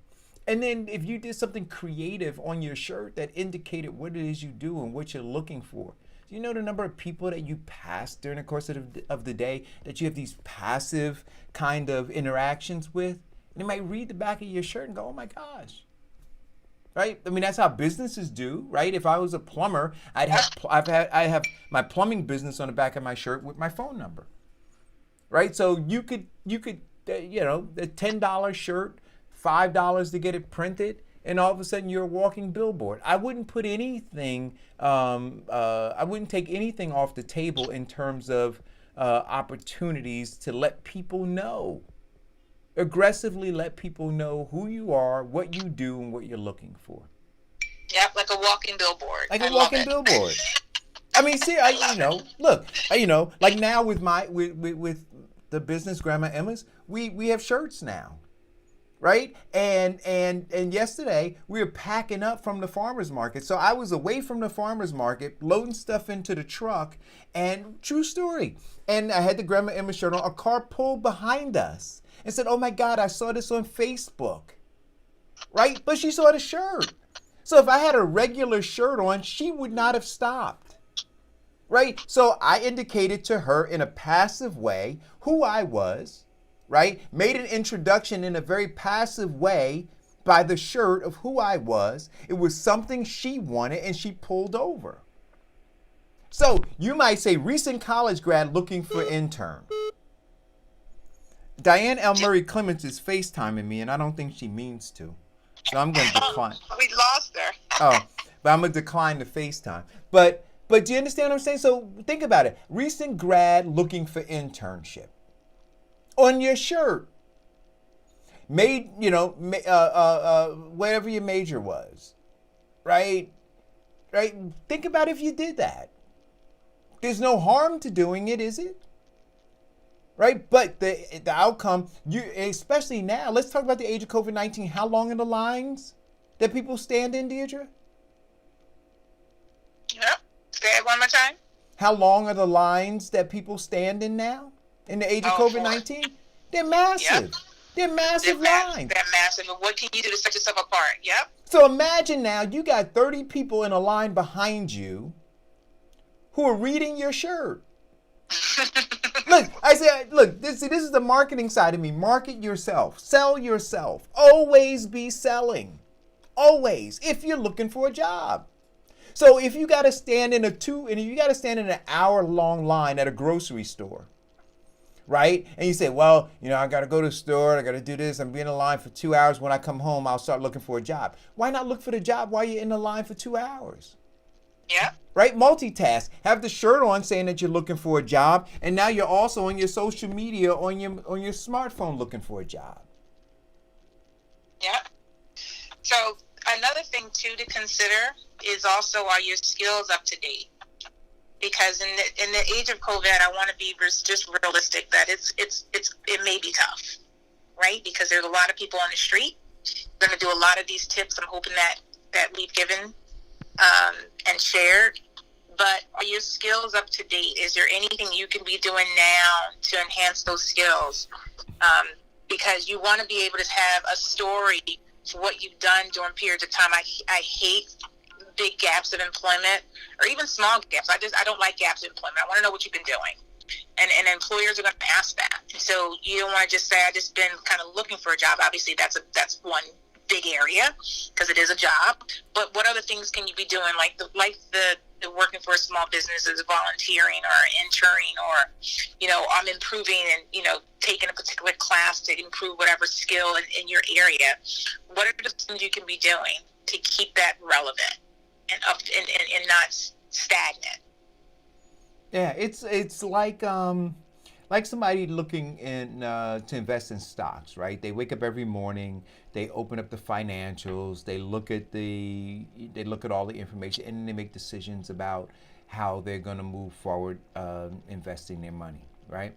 And then if you did something creative on your shirt that indicated what it is you do and what you're looking for. Do you know the number of people that you pass during the course of the day that you have these passive kind of interactions with? And they might read the back of your shirt and go, oh my gosh. Right? I mean, that's how businesses do, right? If I was a plumber, I have my plumbing business on the back of my shirt with my phone number. Right? So you could a $10 shirt, $5 to get it printed, and all of a sudden you're a walking billboard. I wouldn't put anything, I wouldn't take anything off the table in terms of opportunities to let people know. Aggressively let people know who you are, what you do, and what you're looking for. Yep, like a walking billboard. Like a walking billboard. I mean, see, like now with with the business Grandma Emma's, we have shirts now. Right? And yesterday we were packing up from the farmer's market. So I was away from the farmer's market, loading stuff into the truck, and true story. And I had the Grandma Emma shirt on. A car pulled behind us and said, oh my God, I saw this on Facebook. Right? But she saw the shirt. So if I had a regular shirt on, she would not have stopped. Right? So I indicated to her in a passive way who I was. Right? Made an introduction in a very passive way by the shirt of who I was. It was something she wanted and she pulled over. So you might say recent college grad looking for intern. Diane L. Murray Clements is FaceTiming me and I don't think she means to. So I'm going to decline. We lost her. Oh, but I'm going to decline the FaceTime. But do you understand what I'm saying? So think about it. Recent grad looking for internship. On your shirt, whatever your major was, right? Think about if you did that. There's no harm to doing it, is it? Right? But the outcome, especially now, let's talk about the age of COVID-19. How long are the lines that people stand in, Deirdre? Yep. Say it one more time. How long are the lines that people stand in now? In the age of COVID-19, they're massive. Yep. They're massive lines. They're massive. And what can you do to set yourself apart? Yep. So imagine now you got 30 people in a line behind you who are reading your shirt. This is the marketing side of me. Market yourself. Sell yourself. Always be selling. Always. If you're looking for a job. So if you got to stand in an hour-long line at a grocery store, right? And you say, well, I got to go to the store. I got to do this. I'm being in line for 2 hours. When I come home, I'll start looking for a job. Why not look for the job while you're in the line for 2 hours? Yeah. Right? Multitask. Have the shirt on saying that you're looking for a job. And now you're also on your social media, on your smartphone looking for a job. Yeah. So another thing, too, to consider is also, are your skills up to date? Because in the age of COVID, I want to be just realistic that it may be tough, right? Because there's a lot of people on the street. We're going to do a lot of these tips. I'm hoping that we've given and shared. But are your skills up to date? Is there anything you can be doing now to enhance those skills? Because you want to be able to have a story for what you've done during periods of time. I hate big gaps of employment or even small gaps. I don't like gaps of employment. I want to know what you've been doing. And employers are going to ask that. So you don't want to just say, I just been kind of looking for a job. Obviously, that's one big area because it is a job. But what other things can you be doing? Like the working for a small business is volunteering or interning or, I'm improving and, taking a particular class to improve whatever skill in your area. What are the things you can be doing? to keep that relevant and up and not stagnant. Yeah, it's like somebody looking in to invest in stocks, right? They wake up every morning, they open up the financials, they look at all the information, and then they make decisions about how they're going to move forward investing their money, right?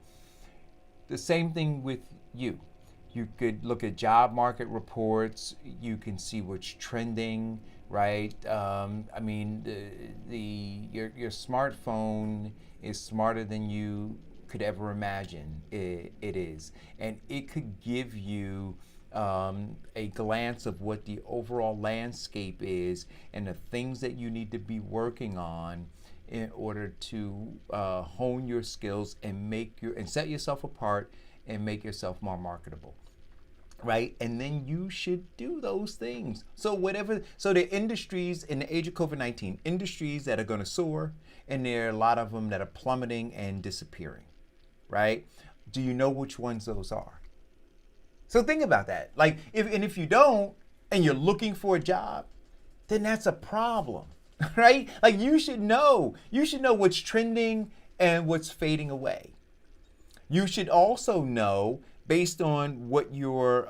The same thing with you. You could look at job market reports. You can see what's trending, right? I mean, your smartphone is smarter than you could ever imagine. It is, and it could give you a glance of what the overall landscape is and the things that you need to be working on in order to hone your skills and set yourself apart and make yourself more marketable, right? And then you should do those things. So the industries in the age of COVID-19, industries that are going to soar, and there are a lot of them that are plummeting and disappearing, right? Do you know which ones those are? So think about that. Like, if you don't, and you're looking for a job, then that's a problem, right? Like, you should know what's trending and what's fading away. You should also know, based on what your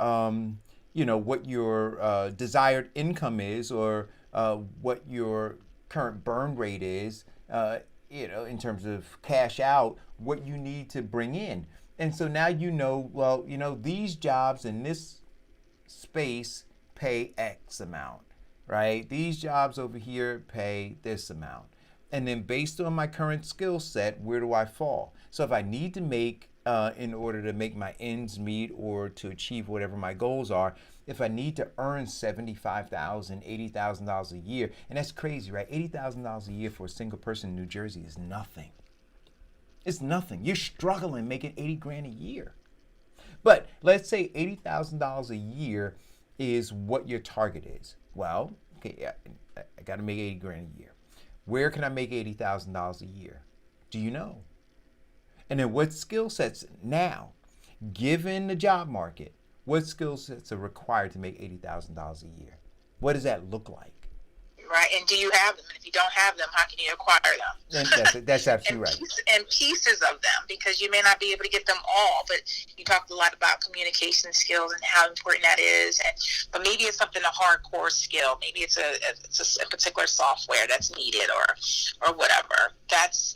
desired income is, or what your current burn rate is, in terms of cash out, what you need to bring in. And so now these jobs in this space pay X amount, right? These jobs over here pay this amount. And then based on my current skill set, where do I fall? So if I need to make, in order to make my ends meet or to achieve whatever my goals are, if I need to earn $75,000, $80,000 a year, and that's crazy, right? $80,000 a year for a single person in New Jersey is nothing. It's nothing. You're struggling making $80,000 a year. But let's say $80,000 a year is what your target is. Well, okay, I got to make $80,000 a year. Where can I make $80,000 a year? Do you know? And then what skill sets now, given the job market, what skill sets are required to make $80,000 a year? What does that look like? Right, and do you have them? And if you don't have them, how can you acquire them? That's absolutely right. And pieces of them, because you may not be able to get them all. But you talked a lot about communication skills and how important that is. But maybe it's something, a hardcore skill. Maybe it's a particular software that's needed, or whatever. That's,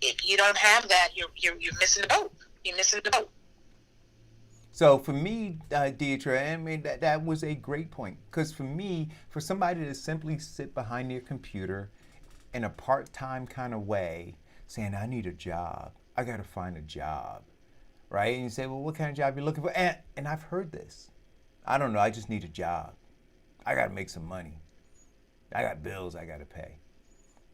if you don't have that, you're missing the boat. You're missing the boat. So for me, Deidre, I mean, that was a great point. Because for me, for somebody to simply sit behind their computer in a part-time kind of way, saying, I need a job, I got to find a job, right? And you say, well, what kind of job are you looking for? And I've heard this. I don't know, I just need a job. I got to make some money. I got bills I got to pay.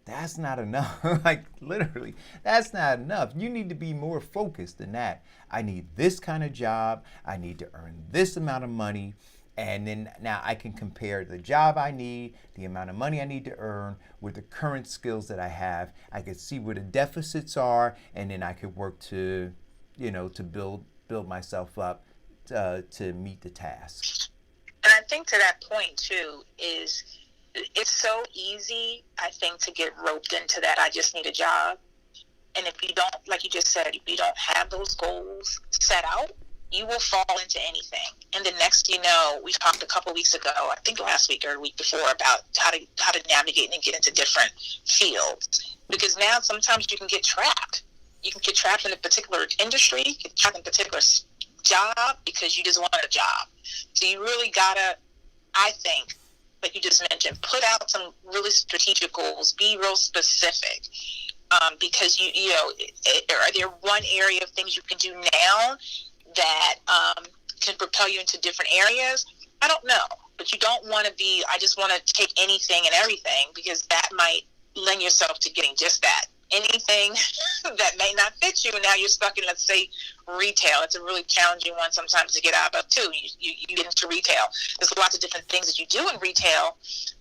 That's not enough. Like, literally, that's not enough. You need to be more focused than that. I need this kind of job. I need to earn this amount of money. And then now I can compare the job I need, the amount of money I need to earn with the current skills that I have. I could see where the deficits are, and then I could work to build myself up to meet the task. And I think to that point too is, it's so easy, I think, to get roped into that I just need a job. And if you don't, like you just said, if you don't have those goals set out, you will fall into anything. And the next you know, we talked a couple weeks ago, I think last week or the week before, about how to navigate and get into different fields. Because now sometimes you can get trapped. You can get trapped in a particular industry, get trapped in a particular job because you just want a job. So you really gotta, I think, like you just mentioned, put out some really strategic goals, be real specific, because are there one area of things you can do now that can propel you into different areas? I don't know, but you don't want to be, I just want to take anything and everything, because that might lend yourself to getting just that. Anything that may not fit you, and now you're stuck in, let's say, retail. It's a really challenging one sometimes to get out of too. You get into retail. There's lots of different things that you do in retail,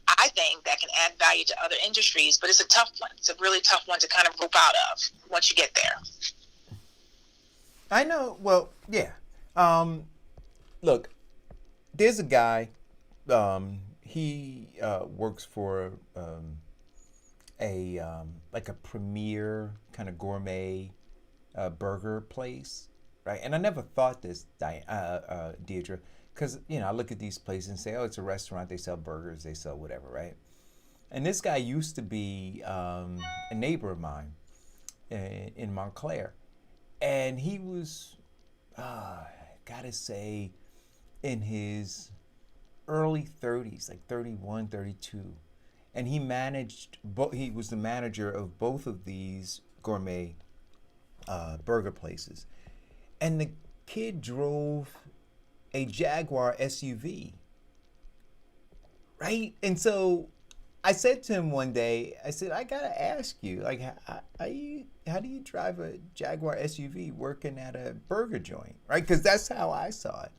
I think, that can add value to other industries, but it's a tough one. It's a really tough one to kind of rope out of once you get there. I know. Well, yeah. Look, there's a guy. he works for like a premier kind of gourmet burger place, right? And I never thought this, Deidre, because I look at these places and say, oh, it's a restaurant. They sell burgers. They sell whatever, right? And this guy used to be a neighbor of mine in Montclair, and he was, gotta say, in his early 30s, like 31, 32. And he managed, he was the manager of both of these gourmet burger places. And the kid drove a Jaguar SUV, right? And so I said to him one day, I said, I gotta ask you, like, how do you drive a Jaguar SUV working at a burger joint, right? Because that's how I saw it.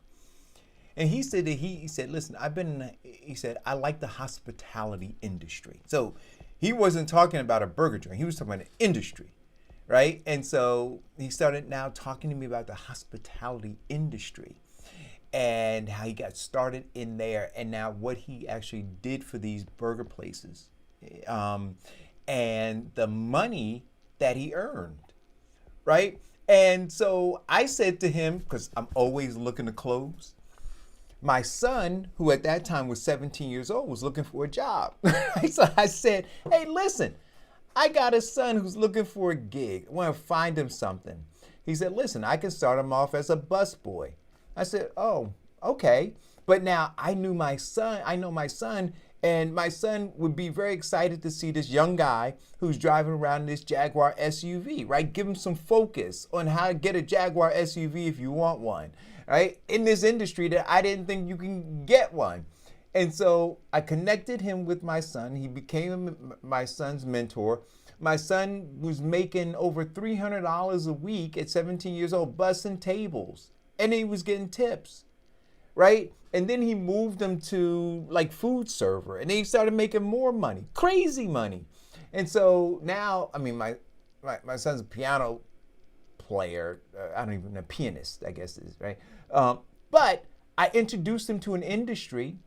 And he said that he said, listen, he said, I like the hospitality industry. So he wasn't talking about a burger joint. He was talking about an industry, right? And so he started now talking to me about the hospitality industry and how he got started in there and now what he actually did for these burger places and the money that he earned, right? And so I said to him, because I'm always looking to close, my son, who at that time was 17 years old, was looking for a job. So I said, hey, listen, I got a son who's looking for a gig. I want to find him something. He said, listen, I can start him off as a busboy. I said, oh, okay. But now I know my son, and my son would be very excited to see this young guy who's driving around in this Jaguar SUV, right? Give him some focus on how to get a Jaguar SUV if you want one, right? In this industry that I didn't think you can get one. And so I connected him with my son. He became my son's mentor. My son was making over $300 a week at 17 years old, bussing tables, and he was getting tips, right? And then he moved him to like food server, and then he started making more money, crazy money. And so now, I mean, my son's a piano player. I don't even know, pianist, I guess is, right? But I introduced him to an industry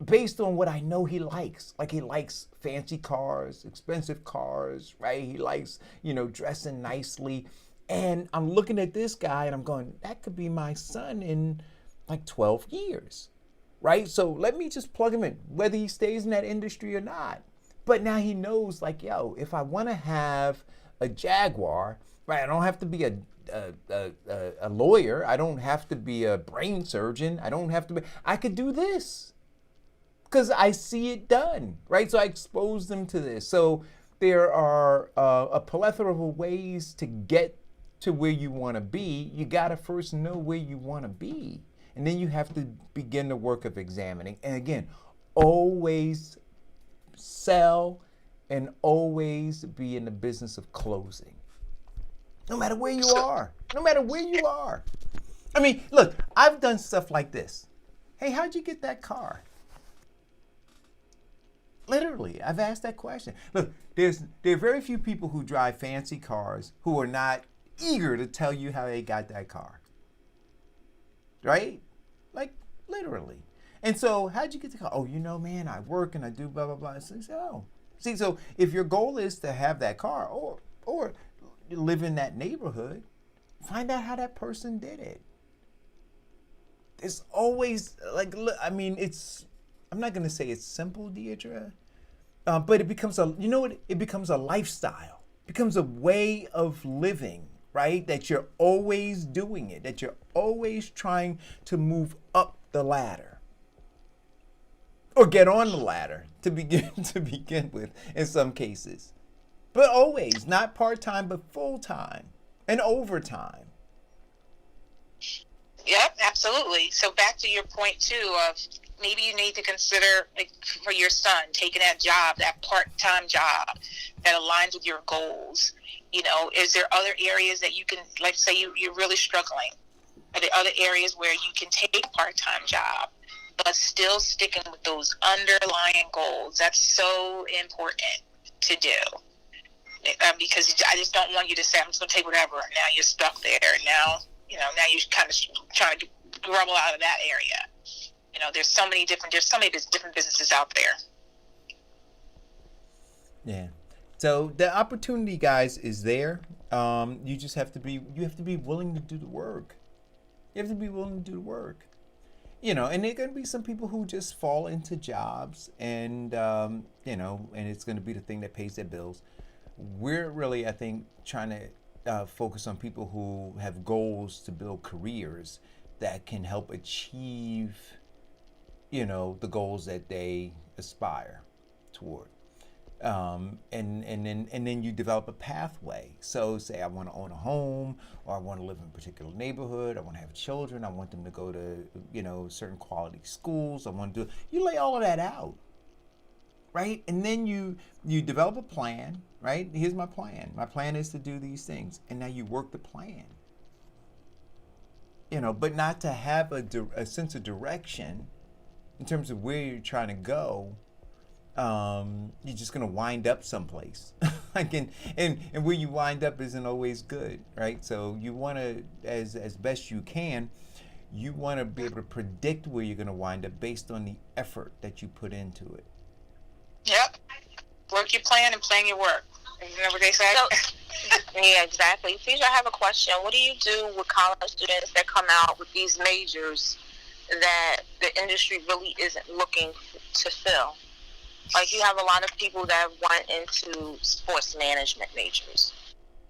based on what I know he likes. Like he likes fancy cars, expensive cars, right? He likes, dressing nicely. And I'm looking at this guy and I'm going, that could be my son in like 12 years, right? So let me just plug him in, whether he stays in that industry or not. But now he knows, like, yo, if I want to have a Jaguar, right, I don't have to be a lawyer. I don't have to be a brain surgeon. I could do this because I see it done, right? So I expose them to this. So there are a plethora of ways to get to where you want to be. You got to first know where you want to be. And then you have to begin the work of examining. And again, always sell and always be in the business of closing. No matter where you are. No matter where you are. I mean, look, I've done stuff like this. Hey, how'd you get that car? Literally, I've asked that question. Look, there are very few people who drive fancy cars who are not eager to tell you how they got that car. Right? Like, literally. And so, how'd you get the car? Oh, man, I work and I do blah, blah, blah. So, see, so if your goal is to have that car or live in that neighborhood, find out how that person did it. It's always, like, I mean, I'm not going to say it's simple, Deidre, but it becomes it becomes a lifestyle. It becomes a way of living, right? That you're always doing it, that you're always trying to move up the ladder or get on the ladder to begin with in some cases. But always, not part-time, but full-time and overtime. Yep, absolutely. So back to your point too of maybe you need to consider, like, for your son, taking that job, that part-time job that aligns with your goals. Is there other areas that you can, like, say you're really struggling? Are there other areas where you can take a part-time job, but still sticking with those underlying goals? That's so important to do. Because I just don't want you to say, I'm just going to take whatever, and now you're stuck there, and now, now you're kind of trying to grumble out of that area. there's so many different businesses out there. Yeah. So the opportunity, guys, is there. You just have to be willing to do the work. You have to be willing to do the work. And there are going to be some people who just fall into jobs and and it's going to be the thing that pays their bills. We're really, I think, trying to focus on people who have goals to build careers that can help achieve, the goals that they aspire toward. And then you develop a pathway. So say I want to own a home, or I want to live in a particular neighborhood, I want to have children, I want them to go to certain quality schools, you lay all of that out, right? And then you develop a plan, right? Here's my plan. My plan is to do these things, and now you work the plan. But not to have a sense of direction in terms of where you're trying to go. You're just gonna wind up someplace. and where you wind up isn't always good, right? So you want to, as best you can, you want to be able to predict where you're gonna wind up based on the effort that you put into it. Yep. Work your plan and plan your work. Isn't that what they say? Yeah, exactly. Teacher, I have a question. What do you do with college students that come out with these majors that the industry really isn't looking to fill? Like, you have a lot of people that went into sports management majors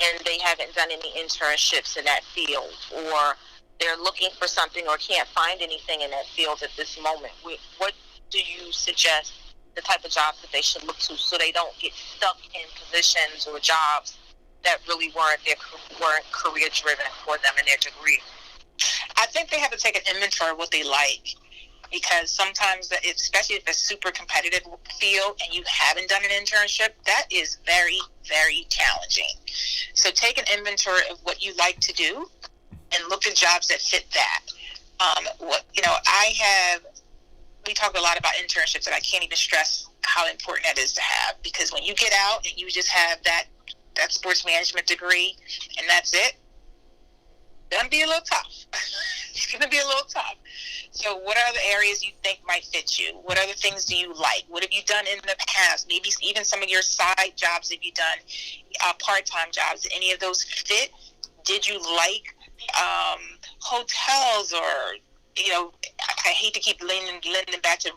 and they haven't done any internships in that field, or they're looking for something or can't find anything in that field at this moment. What do you suggest the type of jobs that they should look to so they don't get stuck in positions or jobs that really weren't career driven for them in their degree? I think they have to take an inventory of what they like, because sometimes, especially if it's a super competitive field and you haven't done an internship, that is very, very challenging. So take an inventory of what you like to do and look at jobs that fit that. We talk a lot about internships, and I can't even stress how important that is to have, because when you get out and you just have that sports management degree and that's it, it's going to be a little tough. It's going to be a little tough. So what are the areas you think might fit you? What other things do you like? What have you done in the past? Maybe even some of your side jobs, have you done part-time jobs? Did any of those fit? Did you like hotels, or, I hate to keep leaning back to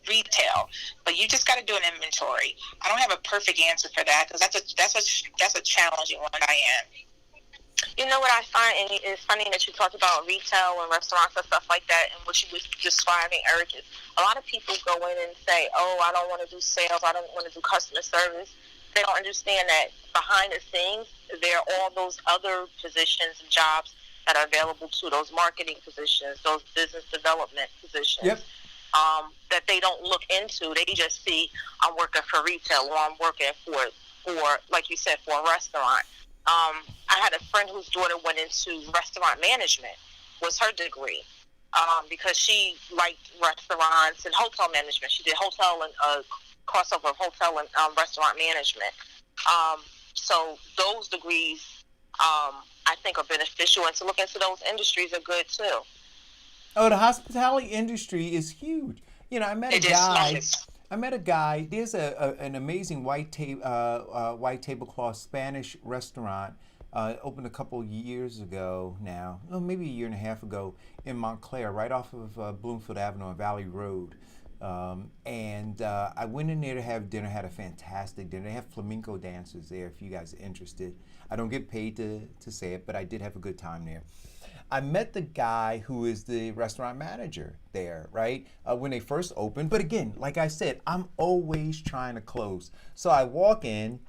retail, but you just got to do an inventory. I don't have a perfect answer for that, because that's a challenging one. I am. You know what I find, and it's funny that you talked about retail and restaurants and stuff like that, and what you was describing, Eric, is a lot of people go in and say, oh, I don't want to do sales, I don't want to do customer service. They don't understand that behind the scenes, there are all those other positions and jobs that are available to those marketing positions, those business development positions. Yep. That they don't look into. They just see, I'm working for retail, or I'm working for like you said, for a restaurant. I had a friend whose daughter went into restaurant management, was her degree, because she liked restaurants and hotel management. She did hotel and crossover of hotel and restaurant management. So those degrees, I think, are beneficial, and to look into those industries are good too. Oh, the hospitality industry is huge. I met a guy. There's an amazing white tablecloth Spanish restaurant opened a couple years ago now, maybe a year and a half ago, in Montclair, right off of Bloomfield Avenue on Valley Road. And I went in there to have dinner, had a fantastic dinner. They have flamenco dancers there if you guys are interested. I don't get paid to say it, but I did have a good time there. I met the guy who is the restaurant manager there, right, when they first opened. But again, like I said, I'm always trying to close. So I walk in,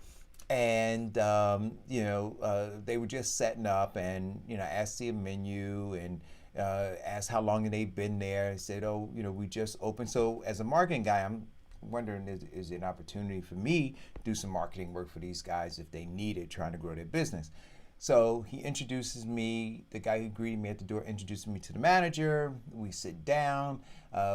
and they were just setting up, and asked the menu, and asked how long they've been there. I said, oh, we just opened. So as a marketing guy, I'm wondering, is there an opportunity for me to do some marketing work for these guys if they need it, trying to grow their business? So he introduces me, the guy who greeted me at the door introduces me to the manager. We sit down,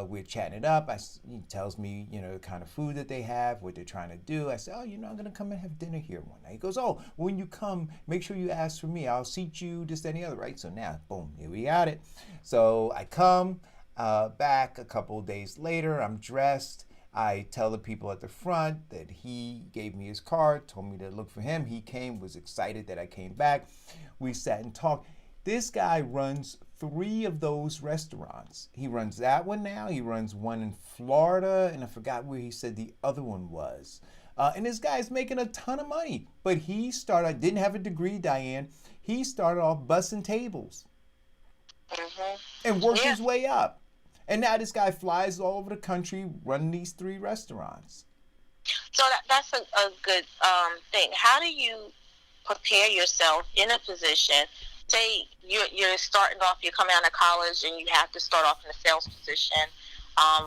we're chatting it up. He tells me, the kind of food that they have, what they're trying to do. I said, oh, I'm going to come and have dinner here one night. He goes, oh, when you come, make sure you ask for me. I'll seat you, this, that, and the other, right? So now, boom, here we got it. So I come, back a couple of days later. I'm dressed. I tell the people at the front that he gave me his card, told me to look for him. He came, was excited that I came back. We sat and talked. This guy runs 3 of those restaurants. He runs that one now. He runs one in Florida, and I forgot where he said the other one was. And this guy's making a ton of money. But he started, didn't have a degree, Diane. He started off bussing tables and worked his way up. And now this guy flies all over the country running these 3 restaurants. So that's a good thing. How do you prepare yourself in a position? Say you're starting off, you're coming out of college and you have to start off in a sales position,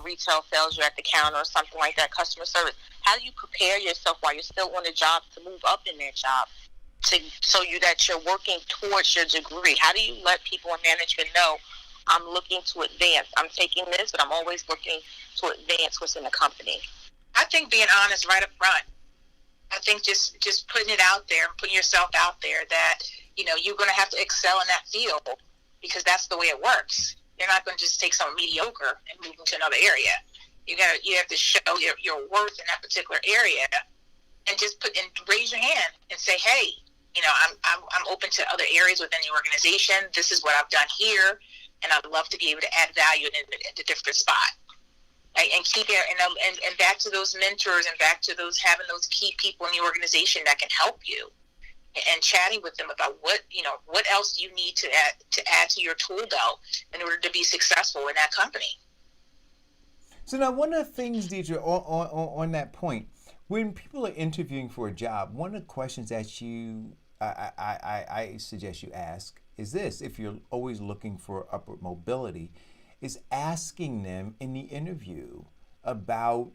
retail sales, you're at the counter or something like that, customer service. How do you prepare yourself while you're still on the job to move up in that job that you're working towards your degree? How do you let people in management know, I'm looking to advance. I'm taking this, but I'm always looking to advance what's in the company? I think being honest right up front. I think just putting it out there, putting yourself out there that, you're going to have to excel in that field because that's the way it works. You're not going to just take something mediocre and move into another area. You have to show your worth in that particular area and raise your hand and say, hey, I'm open to other areas within the organization. This is what I've done here. And I'd love to be able to add value in a different spot. Right? And keep it, and back to those mentors and back to having those key people in the organization that can help you, and chatting with them about what else you need to add to your tool belt in order to be successful in that company. So now, one of the things, Deidre, on that point, when people are interviewing for a job, one of the questions that I suggest you ask is this: if you're always looking for upward mobility, is asking them in the interview about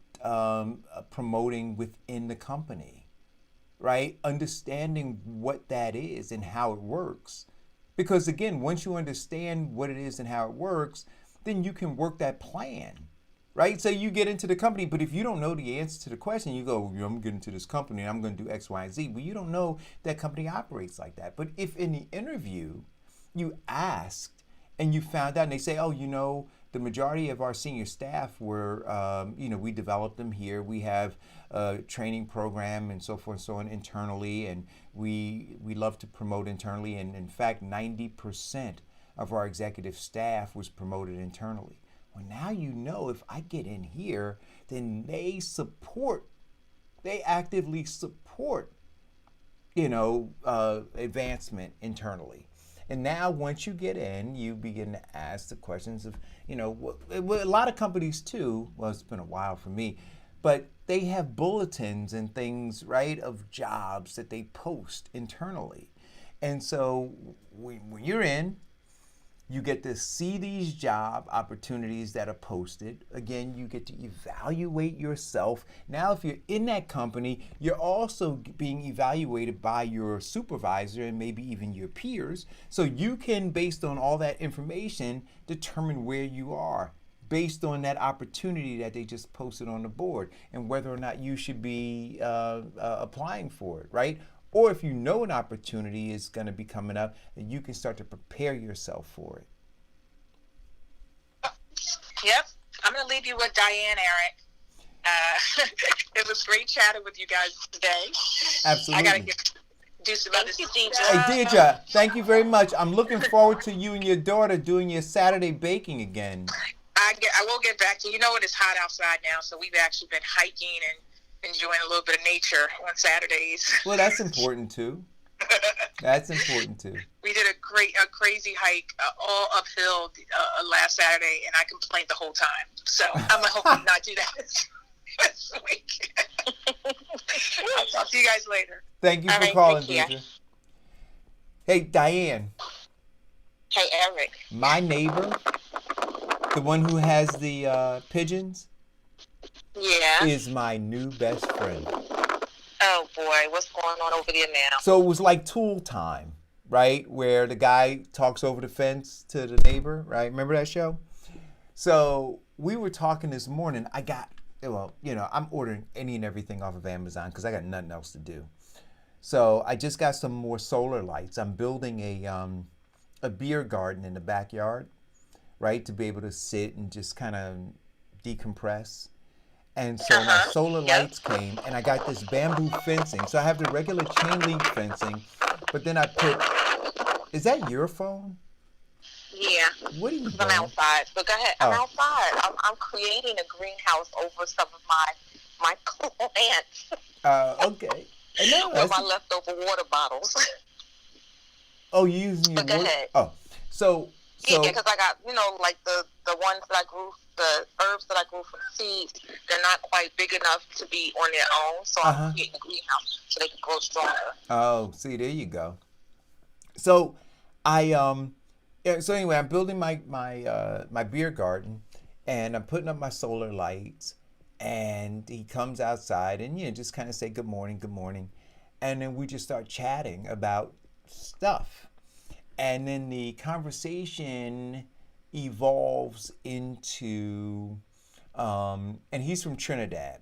promoting within the company, right? Understanding what that is and how it works. Because again, once you understand what it is and how it works, then you can work that plan, right? So you get into the company, but if you don't know the answer to the question, you go, I'm getting into this company, I'm going to do X, Y, and Z. Well, you don't know that company operates like that. But if in the interview you asked and you found out, and they say, the majority of our senior staff were, we developed them here. We have a training program and so forth and so on internally, and we love to promote internally. And in fact, 90% of our executive staff was promoted internally. Well, now if I get in here, then they actively support, advancement internally. And now once you get in, you begin to ask the questions of, a lot of companies too, well, it's been a while for me, but they have bulletins and things, right, of jobs that they post internally. And so when you're in, you get to see these job opportunities that are posted. Again, you get to evaluate yourself. Now, if you're in that company, you're also being evaluated by your supervisor and maybe even your peers. So you can, based on all that information, determine where you are based on that opportunity that they just posted on the board and whether or not you should be applying for it, right? Or if you know an opportunity is going to be coming up, then you can start to prepare yourself for it. Yep. I'm going to leave you with Diane, Eric. It was great chatting with you guys today. Absolutely. I got to do some other stuff. Hey, Deidre, thank you very much. I'm looking forward to you and your daughter doing your Saturday baking again. I will get back to you. It's hot outside now, so we've actually been hiking and enjoying a little bit of nature on Saturdays. Well, that's important too. That's important too. We did a crazy hike all uphill last Saturday, and I complained the whole time. So I'm hoping not do that this week. I'll talk to you guys later. Thank you for calling, Deidre. Hey, Diane. Hey, Eric. My neighbor, the one who has the pigeons, is my new best friend. Oh boy, what's going on over there now? So it was like Tool Time, right? Where the guy talks over the fence to the neighbor, right? Remember that show? So we were talking this morning. I'm ordering any and everything off of Amazon because I got nothing else to do. So I just got some more solar lights. I'm building a beer garden in the backyard, right, to be able to sit and just kind of decompress. And so my solar lights came, and I got this bamboo fencing. So I have the regular chain link fencing, but then I put. Is that your phone? Yeah. What are you I'm doing? outside. But go ahead. I'm outside. I'm creating a greenhouse over some of my plants. Okay. No, With my leftover water bottles. Oh, you're using your But go water? ahead. Oh, so Yeah, because I got, like the ones that I grew, the herbs that I grew from seeds, they're not quite big enough to be on their own. So I'm creating a greenhouse so they can grow stronger. Oh, see, there you go. So so anyway, I'm building my beer garden, and I'm putting up my solar lights, and he comes outside and just kind of say good morning, and then we just start chatting about stuff, and then the conversation evolves into and he's from Trinidad,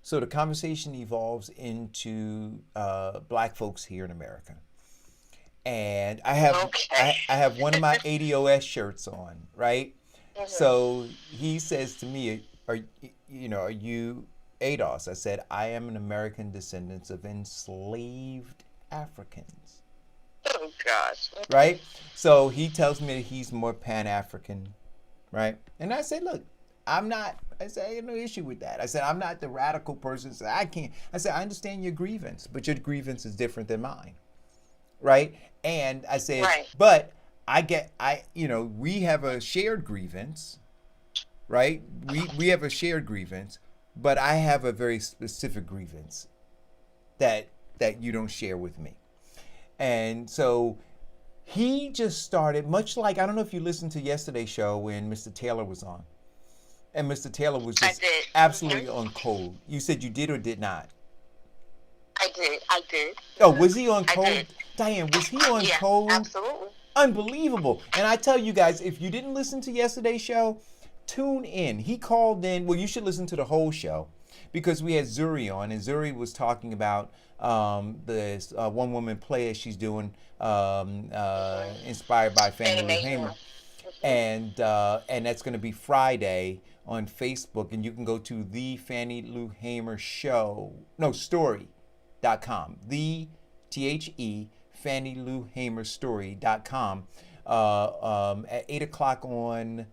so the conversation evolves into black folks here in America. And I have one of my ADOS shirts on, right? So he says to me, are you ADOS? I said, I am an American descendant of enslaved Africans. Oh, gosh. Right? So he tells me that he's more Pan-African, right? And I said, look, I have no issue with that. I said, I'm not the radical person. So I said, I understand your grievance, but your grievance is different than mine. Right? And I said, but we have a shared grievance, right? We have a shared grievance, but I have a very specific grievance that you don't share with me. And so he just started, much like, I don't know if you listened to yesterday's show when Mr. Taylor was on. And Mr. Taylor was just absolutely on code. You said you did or did not? I did. Oh, was he on code? Diane, was he on code? Absolutely. Unbelievable. And I tell you guys, if you didn't listen to yesterday's show, tune in. He called in. Well, you should listen to the whole show because we had Zuri on, and Zuri was talking about this one woman play she's doing, inspired by Fannie Lou Hamer. And that's going to be Friday on Facebook, and you can go to the Fannie Lou Hamer story.com. The THE Fannie Lou Hamer story.com at 8 o'clock on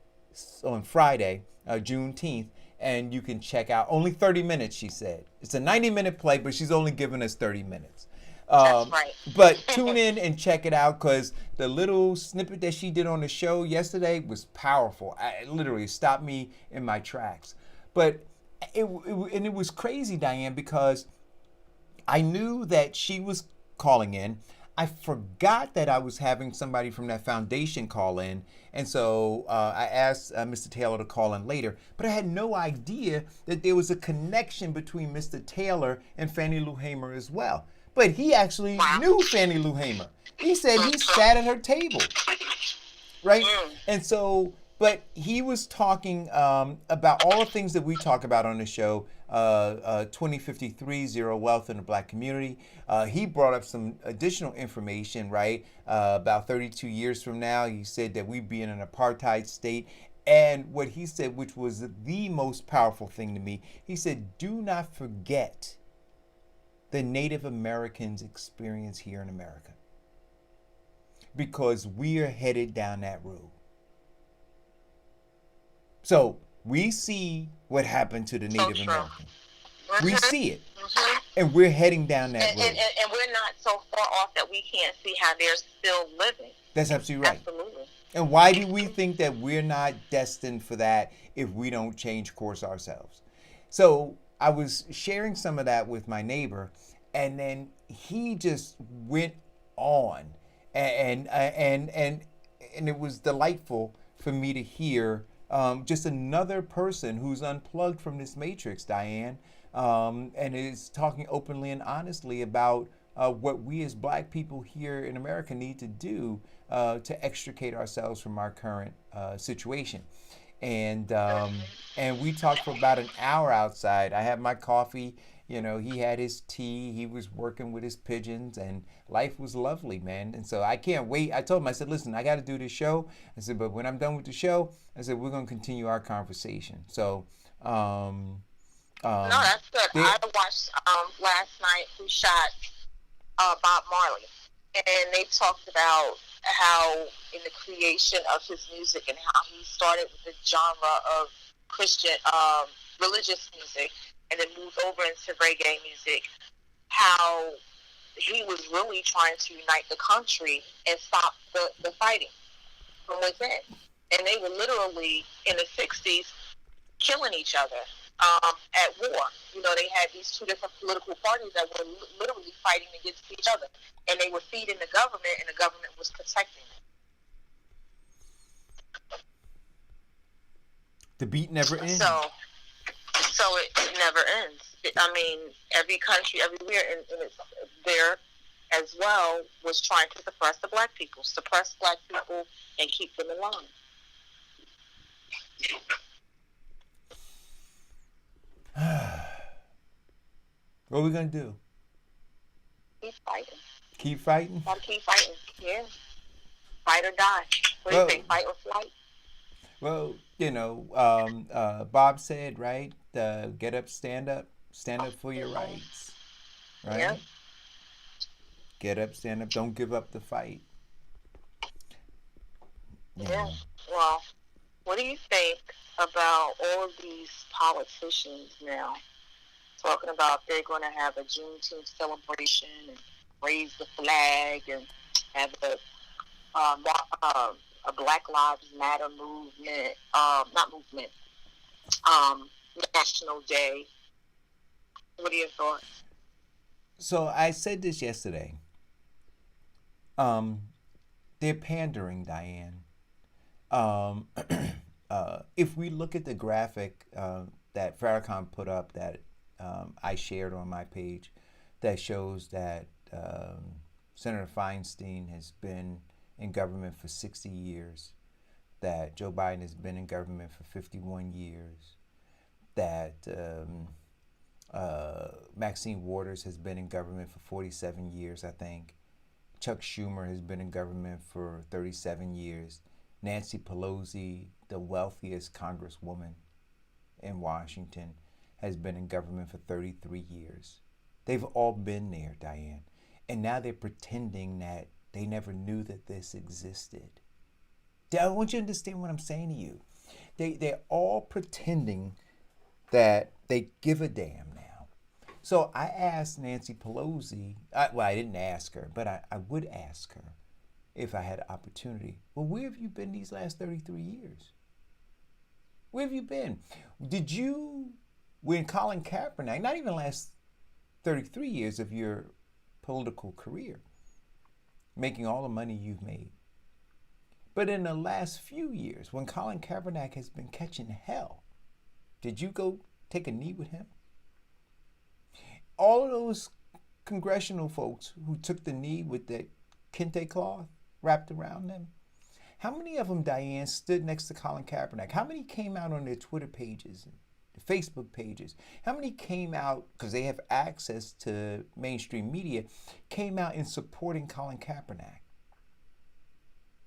Friday, Juneteenth, and you can check out only 30 minutes, she said. It's a 90-minute play, but she's only giving us 30 minutes. That's right. But tune in and check it out because the little snippet that she did on the show yesterday was powerful. It literally stopped me in my tracks. But it was crazy, Diane, because I knew that she was calling in. I forgot that I was having somebody from that foundation call in. And so I asked Mr. Taylor to call in later. But I had no idea that there was a connection between Mr. Taylor and Fannie Lou Hamer as well. But he actually knew Fannie Lou Hamer. He said he sat at her table, right? And so, but he was talking about all the things that we talk about on the show, 2053, Zero Wealth in the Black Community. He brought up some additional information, right? About 32 years from now, he said that we'd be in an apartheid state. And what he said, which was the most powerful thing to me, he said, do not forget the Native Americans' experience here in America, because we are headed down that road. So we see what happened to the Native Americans. We see it, and we're heading down that road. And we're not so far off that we can't see how they're still living. That's absolutely right. Absolutely. And why do we think that we're not destined for that if we don't change course ourselves? So I was sharing some of that with my neighbor, and then he just went on, and it was delightful for me to hear just another person who's unplugged from this matrix, Diane, and is talking openly and honestly about what we as Black people here in America need to do to extricate ourselves from our current situation. And we talked for about an hour outside. I had my coffee, You know, he had his tea, he was working with his pigeons, and life was lovely, man. And so I can't wait. I told him, I said, listen, I got to do this show. I said, but when I'm done with the show, I said, we're going to continue our conversation. So, no, that's good. I watched last night who shot Bob Marley, and they talked about how in the creation of his music and how he started with the genre of Christian religious music and then moved over into reggae music, how he was really trying to unite the country and stop the fighting from within. And they were literally in the 60s killing each other at war. You know, they had these two different political parties that were literally fighting against each other. And they were feeding the government, and the government was protecting them. The beat never ends. So it never ends. I mean, every country, everywhere, and it's there as well, was trying to suppress black people, and keep them in line. What are we going to do? Keep fighting. Keep fighting? Gotta keep fighting, yeah. Fight or die. What do you think, fight or flight? Well, you know, Bob said, right, get up, stand up for your rights, right? Yeah. Get up, stand up, don't give up the fight. Yeah. Well, what do you think about all of these politicians now talking about they're going to have a Juneteenth celebration and raise the flag and have a Black Lives Matter movement, National Day? What are your thoughts? So I said this yesterday. They're pandering, Diane. If we look at the graphic that Farrakhan put up that I shared on my page that shows that Senator Feinstein has been in government for 60 years, that Joe Biden has been in government for 51 years, that Maxine Waters has been in government for 47 years, I think. Chuck Schumer has been in government for 37 years. Nancy Pelosi, the wealthiest congresswoman in Washington, has been in government for 33 years. They've all been there, Diane. And now they're pretending that they never knew that this existed. I want you to understand what I'm saying to you. They're all pretending that they give a damn now. So I asked Nancy Pelosi, I didn't ask her, but I would ask her if I had an opportunity. Well, where have you been these last 33 years? Where have you been? When Colin Kaepernick, not even the last 33 years of your political career, making all the money you've made. But in the last few years, when Colin Kaepernick has been catching hell, did you go take a knee with him? All of those congressional folks who took the knee with that kente cloth wrapped around them, how many of them, Diane, stood next to Colin Kaepernick? How many came out on their Twitter pages and Facebook pages? How many came out, because they have access to mainstream media, came out in supporting Colin Kaepernick?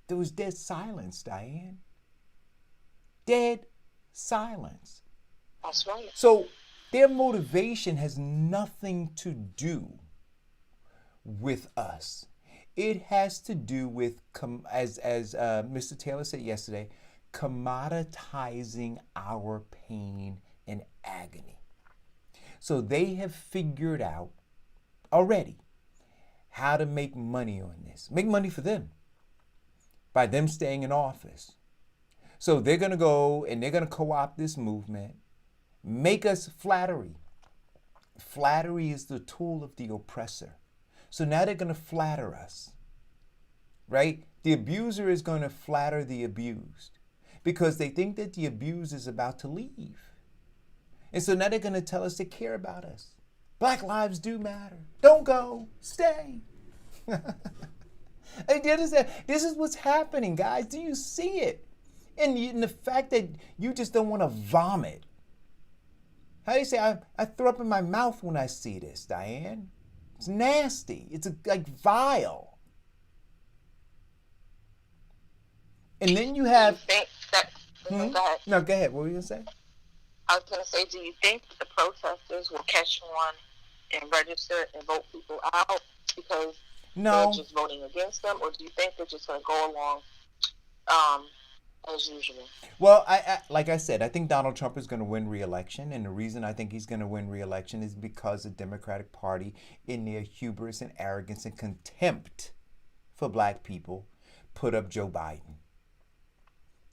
There was dead silence, Diane. Dead silence. That's right. So their motivation has nothing to do with us. It has to do with, as Mr. Taylor said yesterday, commoditizing our pain and agony. So they have figured out already how to make money on this. Make money for them by them staying in office. So they're going to go and they're going to co-opt this movement, make us flattery. Flattery is the tool of the oppressor. So now they're going to flatter us, right? The abuser is going to flatter the abused because they think that the abused is about to leave. And so now they're going to tell us they care about us. Black lives do matter. Don't go. Stay. This is what's happening, guys. Do you see it? And the fact that you just don't want to vomit How do you say? I throw up in my mouth when I see this, Diane. It's nasty. It's like vile. And then you have. Do you think that? Go ahead. No, go ahead. What were you gonna say? I was going to say, do you think the protesters will catch on and register and vote people out because they're just voting against them, or do you think they're just going to go along as usual? Well, I like I said, I think Donald Trump is going to win re-election, and the reason I think he's going to win re-election is because the Democratic Party, in their hubris and arrogance and contempt for black people, put up Joe Biden.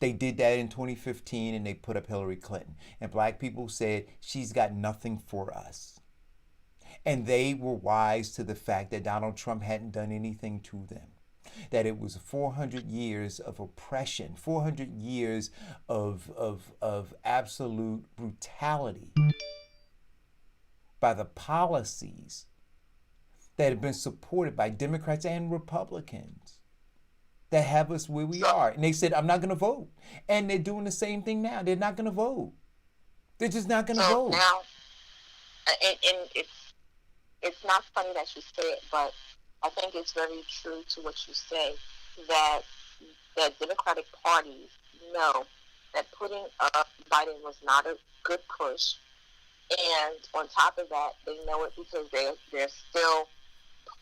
They did that in 2015, and they put up Hillary Clinton. And black people said, she's got nothing for us. And they were wise to the fact that Donald Trump hadn't done anything to them. That it was 400 years of oppression, 400 years of absolute brutality by the policies that have been supported by Democrats and Republicans that have us where we are. And they said, I'm not going to vote. And they're doing the same thing now. They're not going to vote. They're just not going to vote. Now, and it's not funny that you say it, but I think it's very true to what you say, that the Democratic parties know that putting up Biden was not a good push. And on top of that, they know it because they're still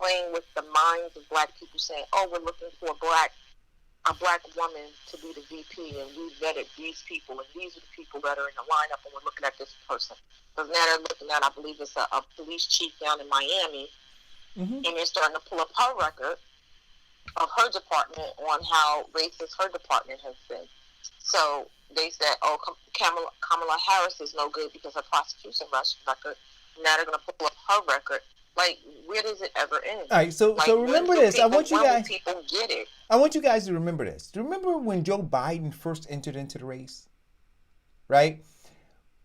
playing with the minds of black people, saying, oh, we're looking for a black woman to be the VP, and we vetted these people, and these are the people that are in the lineup, and we're looking at this person. Because now they're looking at, I believe it's a police chief down in Miami, and they're starting to pull up her record of her department on how racist her department has been. So they said, oh, Kamala Harris is no good because her prosecution record. Now they're going to pull up her record. Like, where does it ever end? All right, so remember this. I want you guys. People get it. I want you guys to remember this. Do you remember when Joe Biden first entered into the race? Right?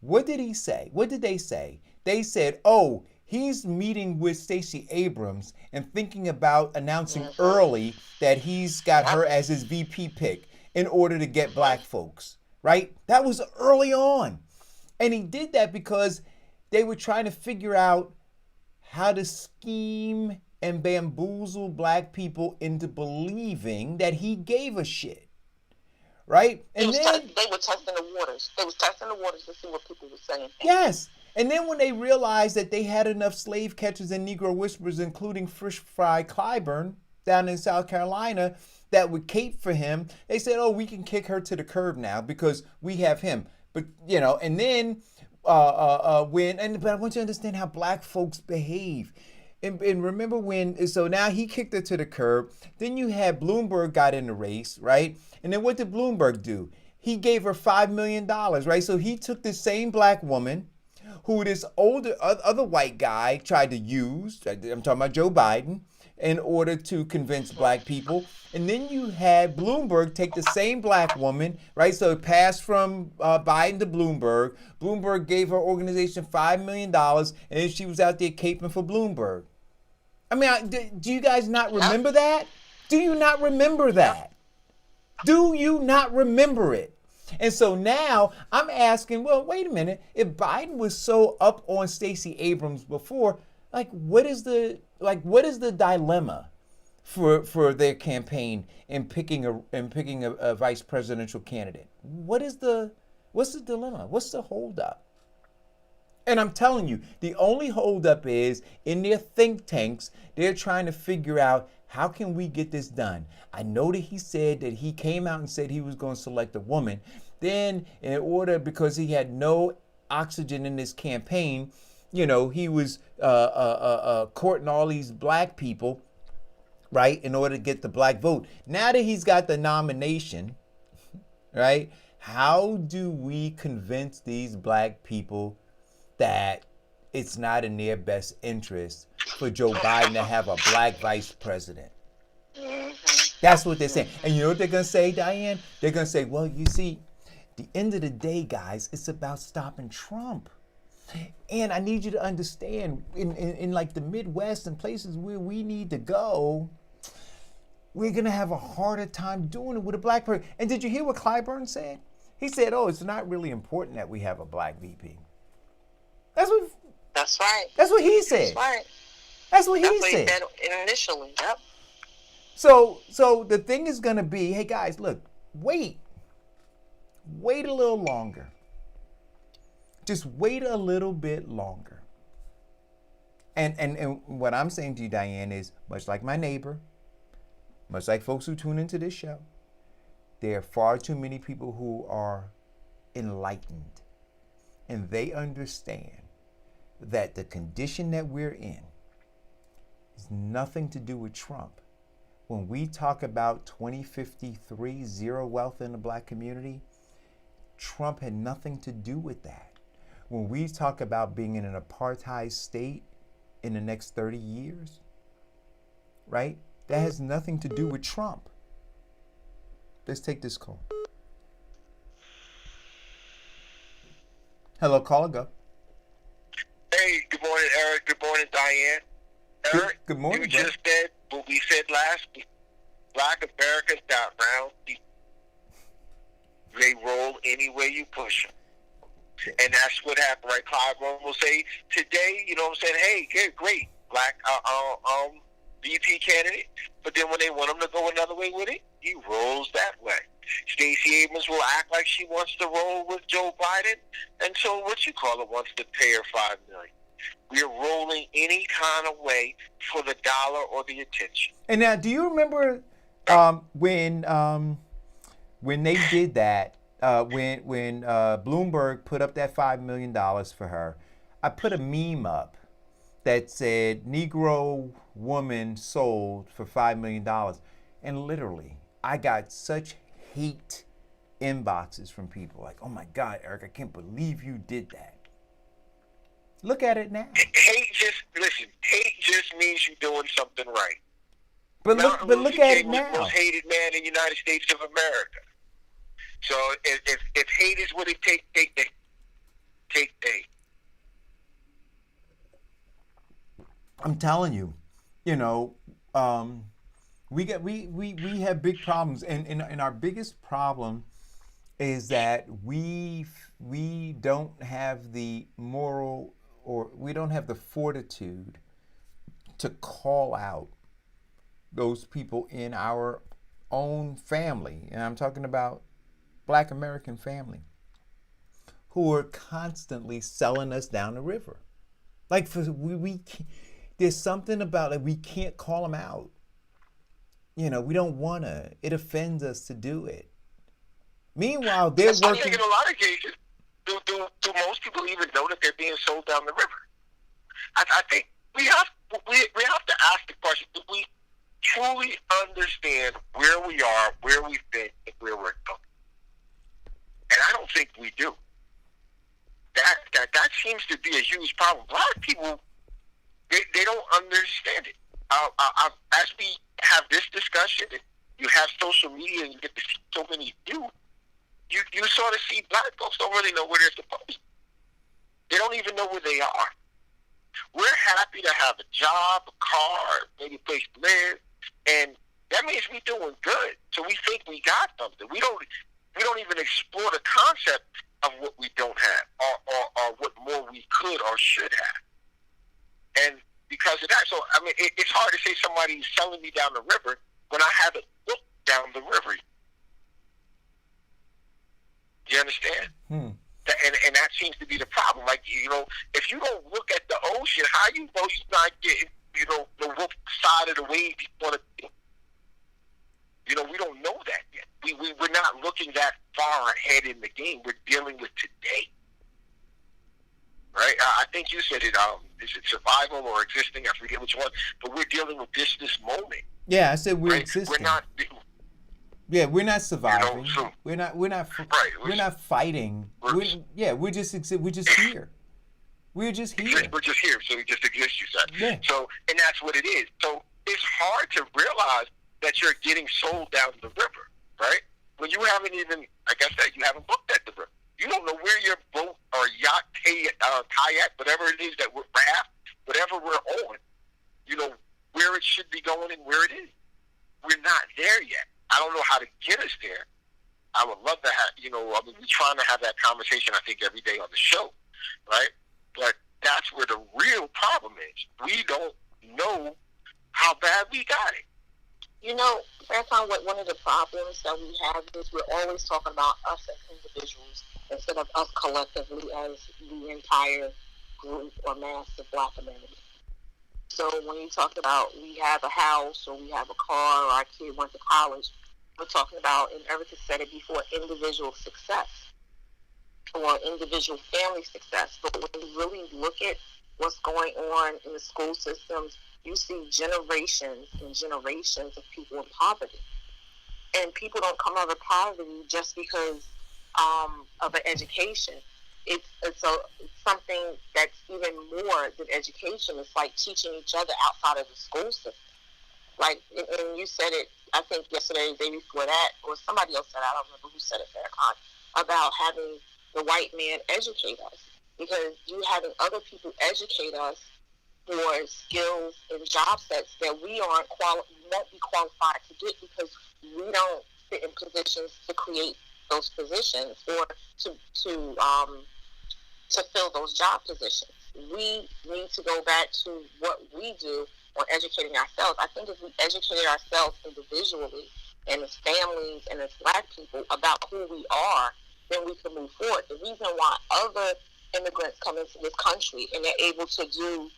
What did he say? What did they say? They said, oh, he's meeting with Stacey Abrams and thinking about announcing early that he's got her as his VP pick in order to get black folks. Right? That was early on. And he did that because they were trying to figure out how to scheme and bamboozle black people into believing that he gave a shit. Right? And then they were testing the waters. They was testing the waters to see what people were saying. Yes. And then when they realized that they had enough slave catchers and Negro whisperers, including Fish Fry Clyburn down in South Carolina, that would cape for him, they said, oh, we can kick her to the curb now because we have him. But, and then but I want you to understand how black folks behave. And remember so now he kicked her to the curb. Then you had Bloomberg got in the race, right? And then what did Bloomberg do? He gave her $5 million, right? So he took this same black woman who this other white guy tried to use, I'm talking about Joe Biden, in order to convince black people. And then you had Bloomberg take the same black woman, right? So it passed from Biden to Bloomberg. Bloomberg gave her organization $5 million, and then she was out there caping for Bloomberg. I mean, do you guys not remember that? Do you not remember that? Do you not remember it? And so now I'm asking, well, wait a minute. If Biden was so up on Stacey Abrams before, what is the dilemma for their campaign in picking a vice presidential candidate? What's the dilemma? What's the holdup? And I'm telling you, the only holdup is in their think tanks, they're trying to figure out how can we get this done. I know that he said that he came out and said he was going to select a woman. Then because he had no oxygen in his campaign, he was courting all these black people, right, in order to get the black vote. Now that he's got the nomination, right, how do we convince these black people that it's not in their best interest for Joe Biden to have a black vice president? That's what they're saying. And you know what they're going to say, Diane? They're going to say, well, you see, the end of the day, guys, it's about stopping Trump. And I need you to understand, in like the Midwest and places where we need to go, we're going to have a harder time doing it with a black person. And did you hear what Clyburn said? He said, oh, it's not really important that we have a black VP. That's what That's right. he said. That's right. That's what That's he what said. he said initially. Yep. So the thing is gonna be, hey guys, look, wait a little longer. Just wait a little bit longer. And what I'm saying to you, Diane, is much like my neighbor, much like folks who tune into this show, there are far too many people who are enlightened, and they understand that the condition that we're in has nothing to do with Trump. When we talk about 2053 zero wealth in the black community, Trump had nothing to do with that. When we talk about being in an apartheid state in the next 30 years, right? That has nothing to do with Trump. Let's take this call. Hello, caller, go. Hey, good morning, Eric. Good morning, Diane. Eric, Good morning, you bro. just said what we said last week. Black Americans got round people. They roll any way you push them. And that's what happened, right? Clive Rowan will say today, you know what I'm saying? Hey, good, great, black VP candidate. But then when they want him to go another way with it, he rolls that way. Stacey Abrams will act like she wants to roll with Joe Biden until wants to pay her $5 million. We are rolling any kind of way for the dollar or the attention. And now, do you remember when they did that? When Bloomberg put up that $5 million for her, I put a meme up that said Negro woman sold for $5 million. And literally, I got such hate inboxes from people like, oh my God, Eric, I can't believe you did that. Look at it now. Hate just means you're doing something right. But look at it was the now. most hated man in the United States of America. So if hate is what it takes, take hate. I'm telling you, we have big problems, and our biggest problem is that we don't have the moral, or we don't have the fortitude to call out those people in our own family, and I'm talking about Black American family, who are constantly selling us down the river. Like there's something about it, we can't call them out. We don't want to. It offends us to do it. Meanwhile, they're working. I think in a lot of cases, do most people even know that they're being sold down the river? I think we have to ask the question: do we truly understand where we are, where we've been, and where we're going? And I don't think we do. That seems to be a huge problem. A lot of people, they don't understand it. As we have this discussion, you have social media and you get to see so many views, you sort of see black folks don't really know where they're supposed to be. They don't even know where they are. We're happy to have a job, a car, maybe a place to live, and that means we're doing good. So we think we got something. We don't even explore the concept of what we don't have or what more we could or should have. And because of that, so, I mean, it's hard to say somebody's selling me down the river when I haven't looked down the river. Do you understand? And that seems to be the problem. Like, if you don't look at the ocean, how you know you're not getting, the side of the wave you want to be? We don't know that yet. We're not looking that far ahead in the game. We're dealing with today. Right? I think you said it. Is it survival or existing? I forget which one. But we're dealing with this moment. Yeah, I said we're right? existing. We're not. Yeah, we're not surviving. So, we're not right, we're not fighting. We're just here. We're just here. We're just here. So we just exist, you said. Yeah. So, and that's what it is. So it's hard to realize that you're getting sold down the river, right? When you haven't even, I guess that you haven't looked at the river. You don't know where your boat or yacht, kayak, whatever it is that we're raft, whatever we're on, where it should be going and where it is. We're not there yet. I don't know how to get us there. I would love to have, we're trying to have that conversation, I think, every day on the show, right? But that's where the real problem is. We don't know how bad we got it. You know, Farrakhan, one of the problems that we have is we're always talking about us as individuals instead of us collectively as the entire group or mass of Black Americans. So when you talk about we have a house or we have a car or our kid went to college, we're talking about, and Erica said it before, individual success or individual family success. But when you really look at what's going on in the school systems, you see generations and generations of people in poverty. And people don't come out of poverty just because of an education. It's something that's even more than education. It's like teaching each other outside of the school system. Like, and you said it, I think yesterday, the day before that, or somebody else said it, I don't remember who said it, Farrakhan, about having the white man educate us. Because you having other people educate us for skills and job sets that we won't be qualified to get because we don't sit in positions to create those positions or to fill those job positions. We need to go back to what we do on educating ourselves. I think if we educated ourselves individually and as families and as Black people about who we are, then we can move forward. The reason why other immigrants come into this country and they're able to do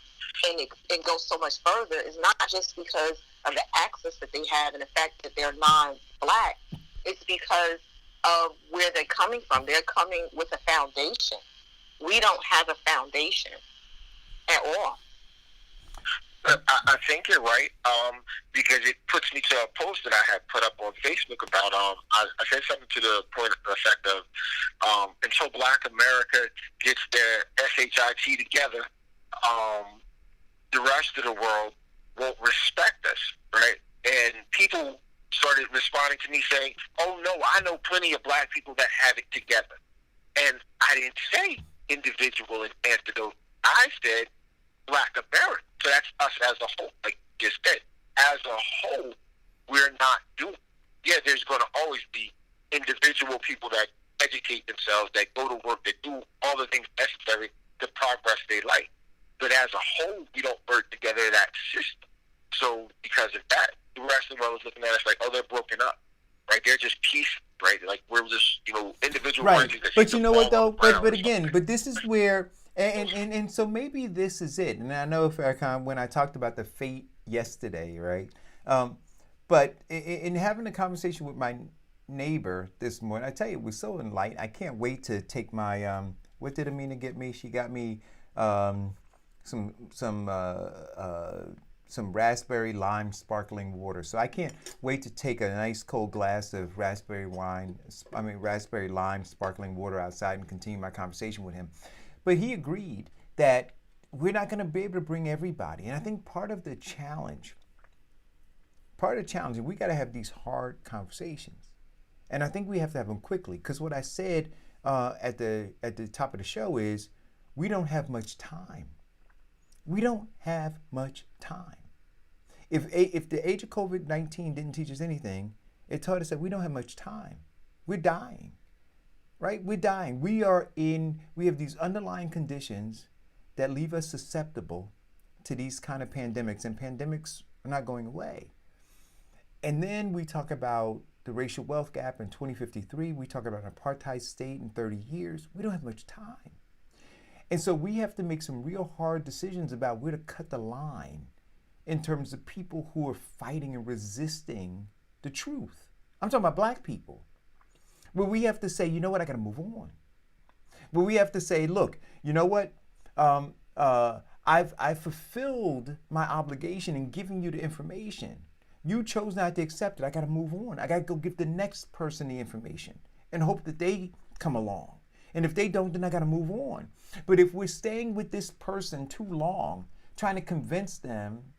and go so much further is not just because of the access that they have and the fact that they're non-Black. It's because of where they're coming from. They're coming with a foundation. We don't have a foundation at all. I think you're right, because it puts me to a post that I had put up on Facebook about, I said something to the point of the effect of, until Black America gets their SHIT together, the rest of the world won't respect us, right? And people started responding to me saying, oh no, I know plenty of Black people that have it together. And I didn't say individual and antidote. I said Black America. So that's us as a whole. Like you said, as a whole, we're not doing. Yeah, there's going to always be individual people that educate themselves, that go to work, that do all the things necessary to progress their life. But as a whole, we don't work together that system. So because of that, the rest of the world is looking at us like, oh, they're broken up. Right? They're just peaceful, right? Like we're just, individual. Right. But you know what though? But again, but this is where. And so maybe this is it. And I know, Farrakhan, when I talked about the fate yesterday, right? But in having a conversation with my neighbor this morning, I tell you, it was so enlightening. I can't wait to take my, what did Amina get me? She got me some raspberry lime sparkling water. So I can't wait to take a nice cold glass of raspberry lime sparkling water outside and continue my conversation with him. But he agreed that we're not going to be able to bring everybody. And I think part of the challenge, is we got to have these hard conversations. And I think we have to have them quickly. Because what I said at the top of the show is we don't have much time. We don't have much time. If the age of COVID-19 didn't teach us anything, it taught us that we don't have much time. We're dying. Right? We're dying. We have these underlying conditions that leave us susceptible to these kind of pandemics, and pandemics are not going away. And then we talk about the racial wealth gap in 2053. We talk about an apartheid state in 30 years. We don't have much time. And so we have to make some real hard decisions about where to cut the line in terms of people who are fighting and resisting the truth. I'm talking about Black people. Where we have to say, you know what, I got to move on. Where we have to say, look, you know what, I've fulfilled my obligation in giving you the information. You chose not to accept it. I got to move on. I got to go give the next person the information and hope that they come along. And if they don't, then I got to move on. But if we're staying with this person too long, trying to convince them,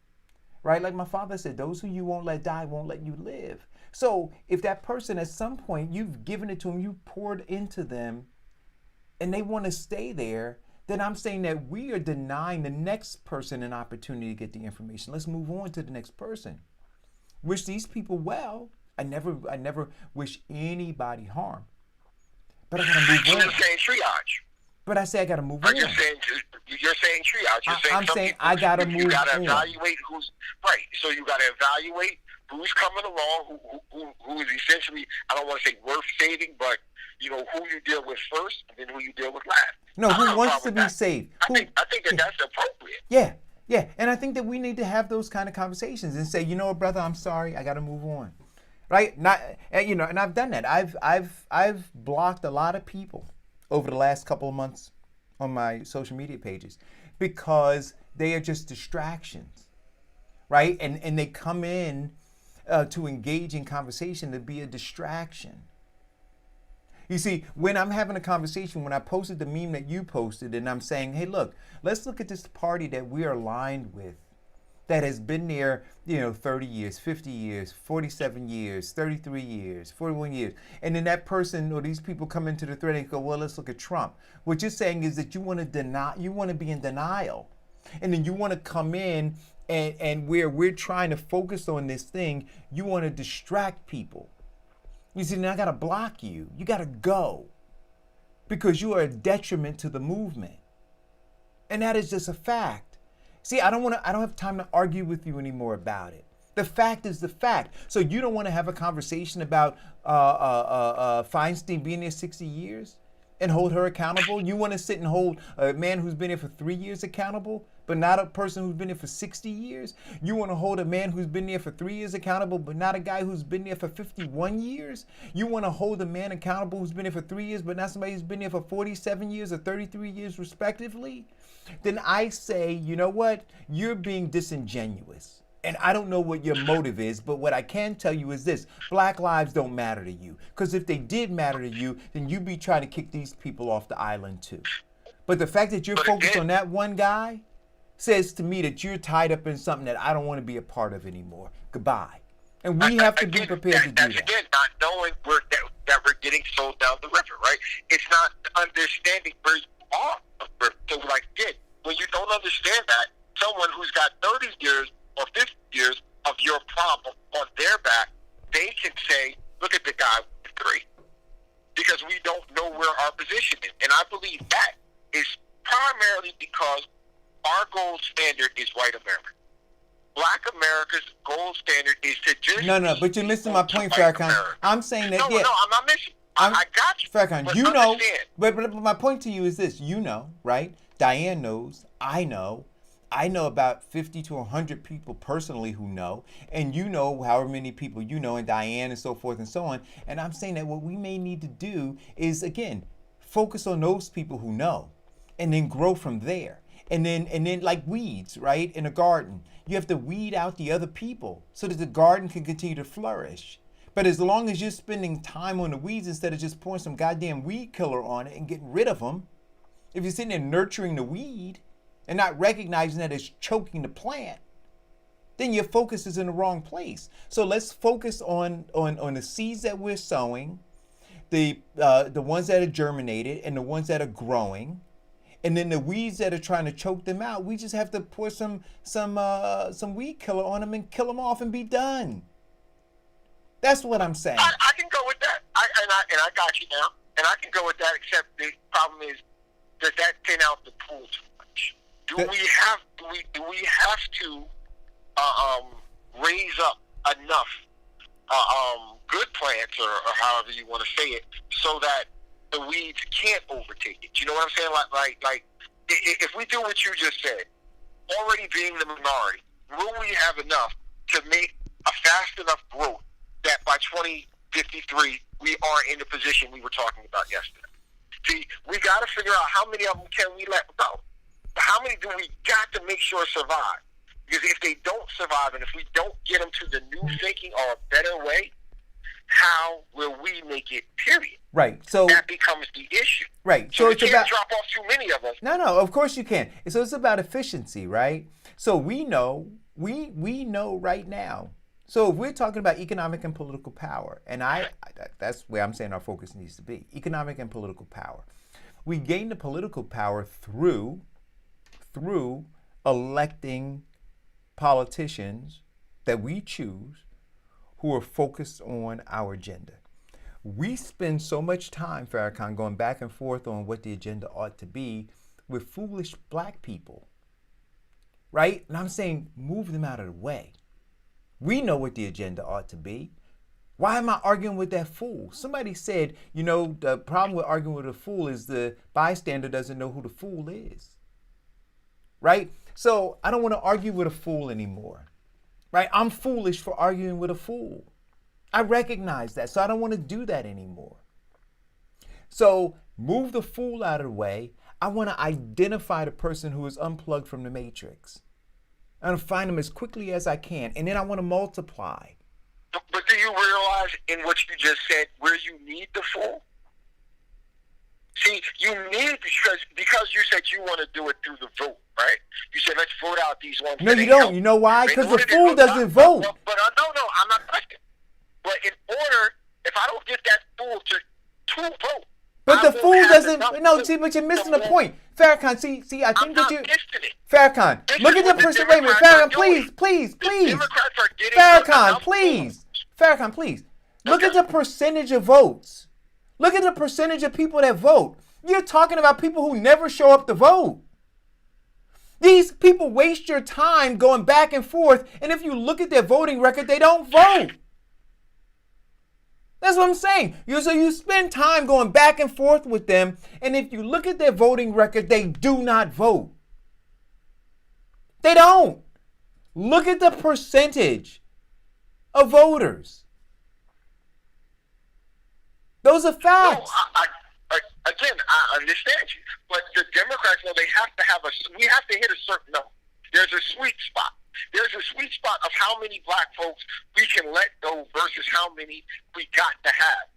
right? Like my father said, those who you won't let die won't let you live. So if that person at some point, you've given it to them, you poured into them, and they want to stay there, then I'm saying that we are denying the next person an opportunity to get the information. Let's move on to the next person. Wish these people well. I never wish anybody harm. But I got to move on. You're saying triage. But I say I got to move on. I'm just saying, You're saying triage. You're saying I'm some saying people, I gotta you move gotta on. evaluate who's right. So you gotta evaluate who's coming along, who is essentially, I don't want to say worth saving, but you know, who you deal with first, and then who you deal with last. No, I who have a wants problem to with be that. saved? I think that that's appropriate. Yeah, yeah, and I think that we need to have those kind of conversations and say, you know what, brother, I'm sorry, I got to move on, right? Not, you know, and I've done that. I've blocked a lot of people over the last couple of months on my social media pages because they are just distractions, right? And they come in to engage in conversation to be a distraction. You see, when I'm having a conversation, when I posted the meme that you posted and I'm saying, hey, look, let's look at this party that we are aligned with that has been there, you know, 30 years, 50 years, 47 years, 33 years, 41 years. And then that person or these people come into the thread and go, well, let's look at Trump. What you're saying is that you want to deny, you want to be in denial. And then you want to come in and where we're trying to focus on this thing, you want to distract people. You see, now I got to block you. You got to go because you are a detriment to the movement. And that is just a fact. See, I don't have time to argue with you anymore about it. The fact is the fact. So you don't want to have a conversation about Feinstein being there 60 years and hold her accountable? You want to sit and hold a man who's been here for 3 years accountable, but not a person who's been here for 60 years? You want to hold a man who's been there for 3 years accountable, but not a guy who's been there for 51 years? You want to hold a man accountable who's been there for 3 years, but not somebody who's been there for 47 years or 33 years respectively? Then I say, you know what? You're being disingenuous. And I don't know what your motive is, but what I can tell you is this: Black lives don't matter to you. Because if they did matter to you, then you'd be trying to kick these people off the island too. But the fact that you're focused on that one guy says to me that you're tied up in something that I don't want to be a part of anymore. Goodbye. And we have to be prepared to do that. Again, not knowing that we're getting sold down the river, right? It's not understanding where you are. So like, again, when you don't understand that, someone who's got 30 years or 50 years of your problem on their back, they can say, look at the guy with 3. Because we don't know where our position is. And I believe that is primarily because our gold standard is white America. Black America's gold standard is to just... No, but you're missing my point, Farrakhan. I'm saying that, No, I'm not missing. I got you. Farrakhan, you know, but my point to you is this: you know, right? Diane knows, I know about 50 to 100 people personally who know, and you know however many people you know, and Diane and so forth and so on. And I'm saying that what we may need to do is, again, focus on those people who know and then grow from there. And then like weeds, right? In a garden, you have to weed out the other people so that the garden can continue to flourish. But as long as you're spending time on the weeds instead of just pouring some goddamn weed killer on it and getting rid of them, if you're sitting there nurturing the weed and not recognizing that it's choking the plant, then your focus is in the wrong place. So let's focus on the seeds that we're sowing, the ones that are germinated and the ones that are growing, and then the weeds that are trying to choke them out. We just have to pour some weed killer on them and kill them off and be done. That's what I'm saying. I can go with that. I got you now, and I can go with that. Except the problem is, does that thin out the pool too much? Do we have to raise up enough good plants, or however you want to say it, so that the weeds can't overtake it? You know what I'm saying? Like if we do what you just said, already being the minority, will we have enough to make a fast enough growth that by 2053 we are in the position we were talking about yesterday? See, we got to figure out how many of them can we let go. How many do we got to make sure survive? Because if they don't survive, and if we don't get them to the new thinking or a better way, how will we make it, period? Right. So that becomes the issue. Right. So it's we can't about drop off too many of us. No, of course you can. So it's about efficiency, right? So we know right now. So if we're talking about economic and political power, and that's where I'm saying our focus needs to be, economic and political power. We gain the political power through electing politicians that we choose who are focused on our agenda. We spend so much time, Farrakhan, going back and forth on what the agenda ought to be with foolish black people, right? And I'm saying move them out of the way. We know what the agenda ought to be. Why am I arguing with that fool? Somebody said, the problem with arguing with a fool is the bystander doesn't know who the fool is, right? So I don't want to argue with a fool anymore, right? I'm foolish for arguing with a fool. I recognize that, so I don't want to do that anymore. So move the fool out of the way. I want to identify the person who is unplugged from the matrix. I want to find them as quickly as I can, and then I want to multiply. But do you realize in what you just said where you need the fool? See, you need because you said you want to do it through the vote, right? You said let's vote out these ones. No, you don't. You know why? Because the fool doesn't vote. But no, I'm not questioning. But in order, if I don't get that fool to vote. But the fool doesn't. No, see, but you're missing the point. Farrakhan, see, I think that you. Farrakhan, look at the person. Wait a minute, Farrakhan, please. Farrakhan, please. Farrakhan, please. Look at the percentage of votes. Look at the percentage of people that vote. You're talking about people who never show up to vote. These people waste your time going back and forth, and if you look at their voting record, they don't vote. That's what I'm saying. So you spend time going back and forth with them, and if you look at their voting record, they do not vote. They don't. Look at the percentage of voters. Those are facts. No, again, I understand you, but the Democrats know we have to hit a certain number. There's a sweet spot. There's a sweet spot of how many black folks we can let go versus how many we got to have.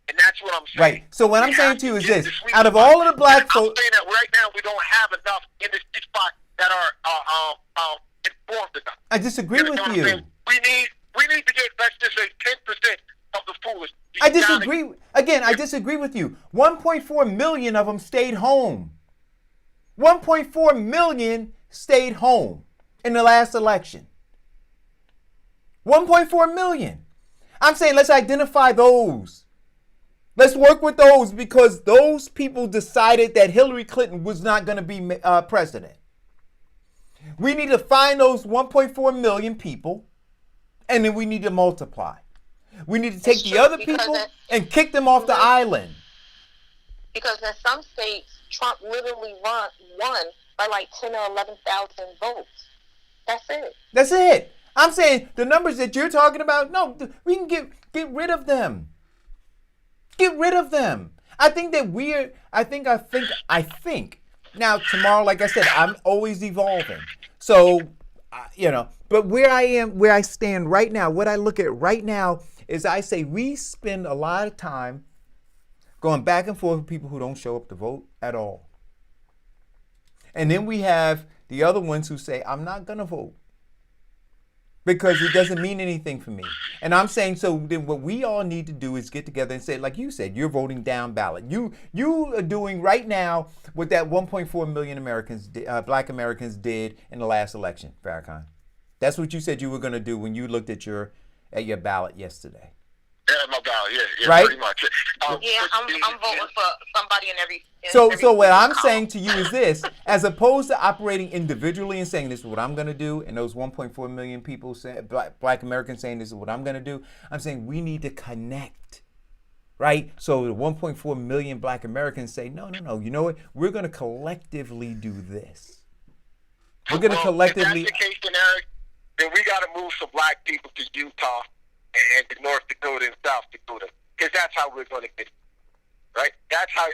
And that's what I'm saying. Right. So what I'm saying to you is this. Out of all of the black folks... I'm saying that right now we don't have enough in the sweet spot that are informed enough. I disagree with you. We need to get, let's just say, 10% of the foolish. I disagree. Again, I disagree with you. 1.4 million of them stayed home. 1.4 million stayed home in the last election. 1.4 million. I'm saying let's identify those. Let's work with those because those people decided that Hillary Clinton was not going to be president. We need to find those 1.4 million people, and then we need to multiply. We need to take the other people and kick them off the island. Because in some states, Trump literally won by like 10 or 11,000 votes. That's it. I'm saying the numbers that you're talking about, no, we can get rid of them. Get rid of them. I think that I think. Now, tomorrow, like I said, I'm always evolving. So, but where I stand right now, what I look at right now is I say we spend a lot of time going back and forth with people who don't show up to vote at all. And then we have the other ones who say, I'm not going to vote because it doesn't mean anything for me. And I'm saying, so then what we all need to do is get together and say, like you said, you're voting down ballot. You are doing right now what that 1.4 million black Americans did in the last election, Farrakhan. That's what you said you were going to do when you looked at your ballot yesterday. Yeah, my ballot, yeah, right? Pretty much. I'm voting for somebody in every. So what I'm saying to you is this: as opposed to operating individually and saying this is what I'm going to do, and those 1.4 million people say, black Americans saying this is what I'm going to do, I'm saying we need to connect, right? So the 1.4 million black Americans say, no. You know what? We're going to collectively do this. We're going to collectively. If that's the case, then we got to move some black people to Utah and to North Dakota and South Dakota, because that's how we're going to get it, right? That's how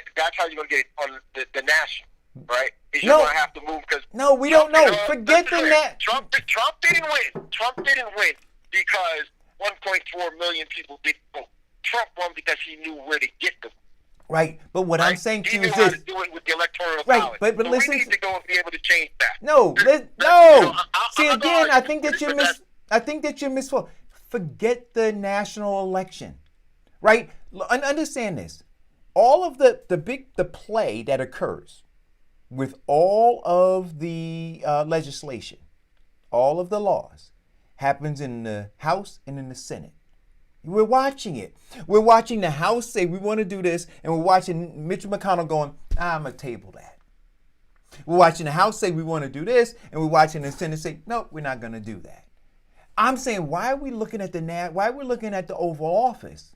you're going to get it on the national, right? You're going to have to move because we don't know. Forget the net. Trump didn't win. Trump didn't win because 1.4 million people didn't vote. Trump won because he knew where to get them. Right, but what I'm saying to you is this. He knew how to do it with the electoral college. But so listen. We need to go and be able to change that. No. See, again, I think that you're misfocused. Forget the national election, right? Understand this. All of the play that occurs with all of the legislation, all of the laws, happens in the House and in the Senate. We're watching it. We're watching the House say we want to do this, and we're watching Mitch McConnell going, I'm going to table that. We're watching the House say we want to do this, and we're watching the Senate say, nope, we're not going to do that. I'm saying, why are we looking at why are we looking at the Oval Office?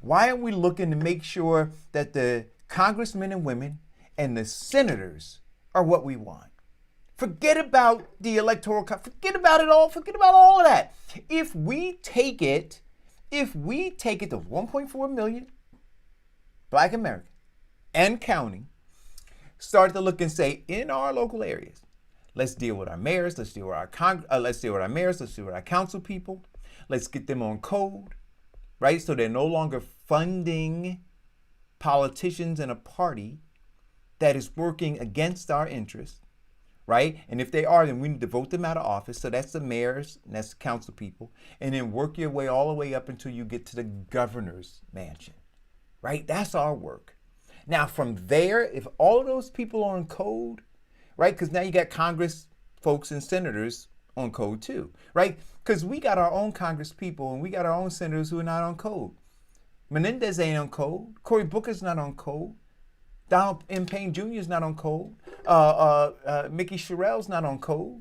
Why aren't we looking to make sure that the congressmen and women and the senators are what we want? Forget about the electoral, forget about it all, forget about all of that. If we take it to 1.4 million Black Americans and counting, start to look and say, in our local areas, let's deal with our mayors, let's deal with our council people, let's get them on code, right? So they're no longer funding politicians in a party that is working against our interests, right? And if they are, then we need to vote them out of office. So that's the mayors and that's the council people. And then work your way all the way up until you get to the governor's mansion, right? That's our work. Now from there, if all of those people are on code, right? Because now you got Congress folks and senators on code too, right? Because we got our own Congress people and we got our own senators who are not on code. Menendez ain't on code. Cory Booker's not on code. Donald M. Payne Jr. is not on code. Mickey Sherrill's not on code,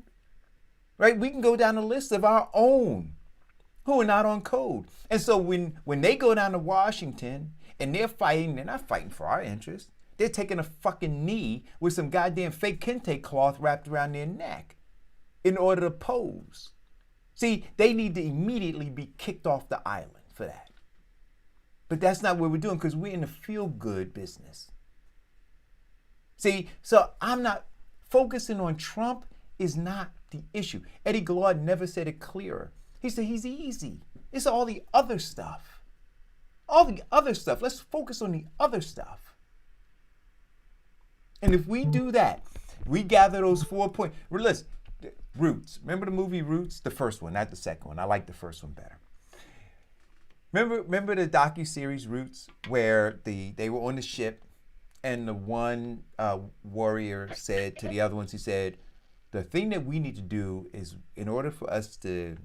right? We can go down the list of our own who are not on code. And so when they go down to Washington and they're not fighting for our interests. They're taking a fucking knee with some goddamn fake kente cloth wrapped around their neck in order to pose. See, they need to immediately be kicked off the island for that. But that's not what we're doing because we're in the feel-good business. See, so I'm not focusing on Trump is not the issue. Eddie Glaude never said it clearer. He said he's easy. It's all the other stuff. All the other stuff. Let's focus on the other stuff. And if we do that, we gather those 4 points. Listen, Roots. Remember the movie Roots? The first one, not the second one. I like the first one better. Remember the docuseries Roots, where they were on the ship, and the one warrior said to the other ones, he said, the thing that we need to do is, in order for us to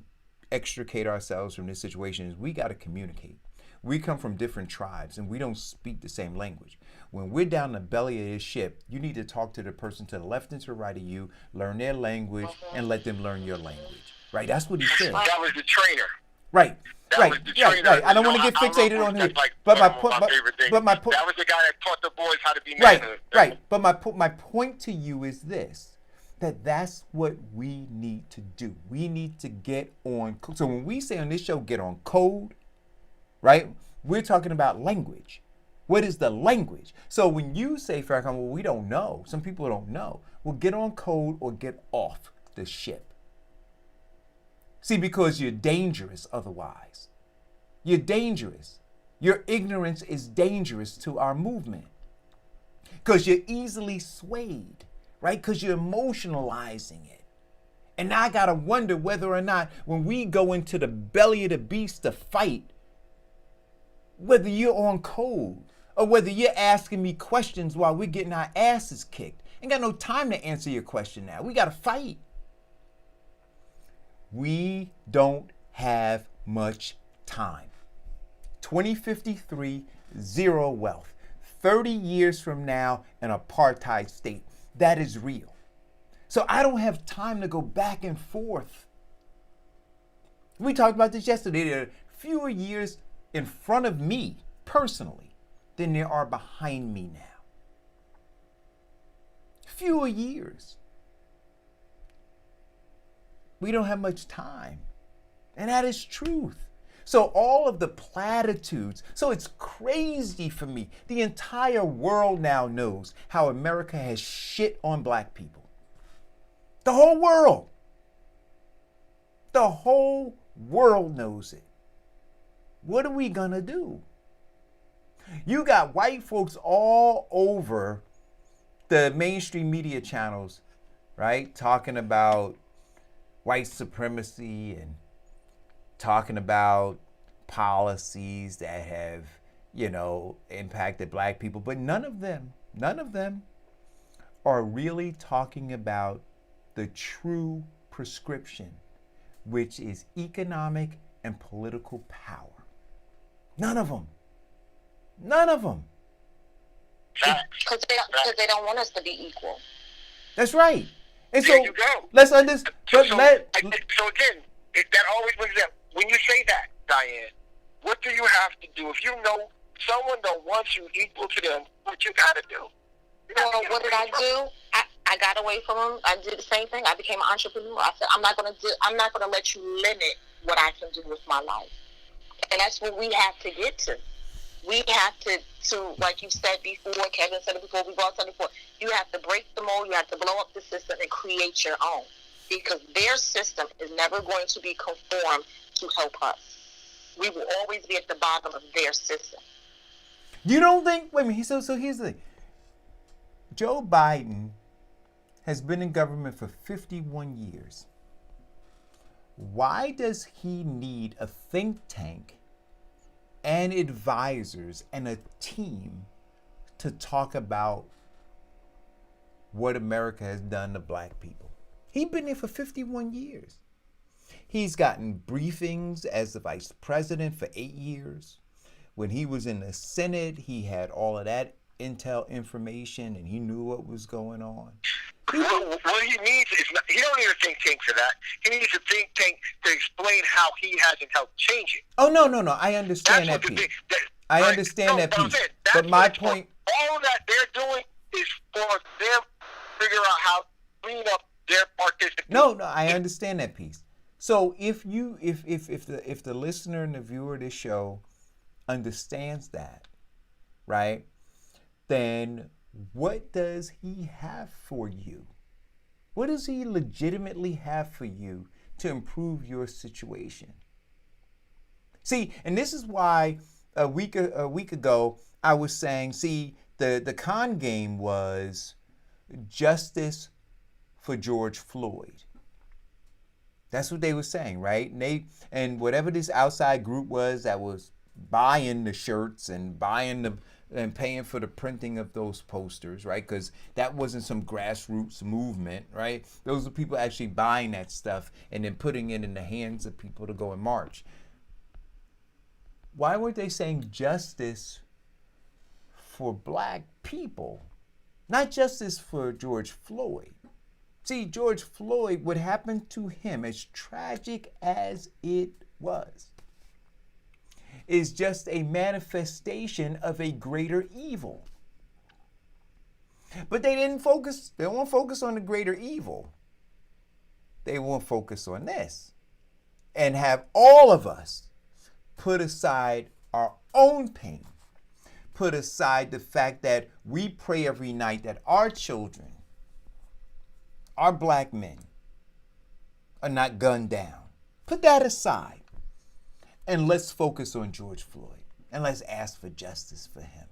extricate ourselves from this situation, is we got to communicate. We come from different tribes and we don't speak the same language. When we're down the belly of this ship, you need to talk to the person to the left and to the right of you, learn their language, and let them learn your language. Right? That's what he said. That was the trainer. Right. That was the trainer. Right. I don't want to get fixated on him. But my point. That was the guy that taught the boys how to be manhood. Right. But my point to you is this: that's what we need to do. We need to get on. So when we say on this show, get on code. Right? We're talking about language. What is the language? So when you say, Farrakhan, well, we don't know. Some people don't know. Well, get on code or get off the ship. See, because you're dangerous otherwise. You're dangerous. Your ignorance is dangerous to our movement. Because you're easily swayed, right? Because you're emotionalizing it. And now I got to wonder whether or not when we go into the belly of the beast to fight, whether you're on code or whether you're asking me questions while we're getting our asses kicked. Ain't got no time to answer your question now. We got to fight. We don't have much time. 2053, zero wealth. 30 years from now, an apartheid state. That is real. So I don't have time to go back and forth. We talked about this yesterday. There are fewer years in front of me, personally, than there are behind me now. Fewer years. We don't have much time. And that is truth. So all of the platitudes, so it's crazy for me. The entire world now knows how America has shit on black people. The whole world. The whole world knows it. What are we gonna do? You got white folks all over the mainstream media channels, right? Talking about white supremacy and talking about policies that have, impacted black people. But none of them are really talking about the true prescription, which is economic and political power. None of them. Because they don't want us to be equal. That's right. And There so you go. let's understand. So again, that always brings up, when you say that, Diane, what do you have to do? If you know someone don't want you equal to them, what you got to do? Well, what did I do? I got away from them. I did the same thing. I became an entrepreneur. I said, I'm not going to let you limit what I can do with my life. And that's what we have to get to. We have to, like you said before, Kevin said it before, we've all said it before, you have to break the mold, you have to blow up the system and create your own. Because their system is never going to be conformed to help us. We will always be at the bottom of their system. You don't think, wait a minute, so here's the thing. Joe Biden has been in government for 51 years. Why does he need a think tank and advisors and a team to talk about what America has done to black people? He's been there for 51 years. He's gotten briefings as the vice president for 8 years. When he was in the Senate, he had all of that intel information and he knew what was going on. What he needs is he don't need a think tank for that. He needs a think tank to explain how he hasn't helped change it. Oh, no. I understand that piece. I understand that piece. But my point... All that they're doing is for them to figure out how to clean up their participation. No, I understand that piece. So if the listener and the viewer of this show understands that, right, then what does he have for you? What does he legitimately have for you to improve your situation? See, and this is why a week ago I was saying, see, the con game was justice for George Floyd. That's what they were saying, right? And whatever this outside group was that was buying the shirts and and paying for the printing of those posters, right? Because that wasn't some grassroots movement, right? Those are people actually buying that stuff and then putting it in the hands of people to go and march. Why weren't they saying justice for black people? Not justice for George Floyd. See, George Floyd, what happened to him, as tragic as it was, is just a manifestation of a greater evil. But they won't focus on the greater evil. They won't focus on this. And have all of us put aside our own pain. Put aside the fact that we pray every night that our children, our black men, are not gunned down. Put that aside. And let's focus on George Floyd. And let's ask for justice for him.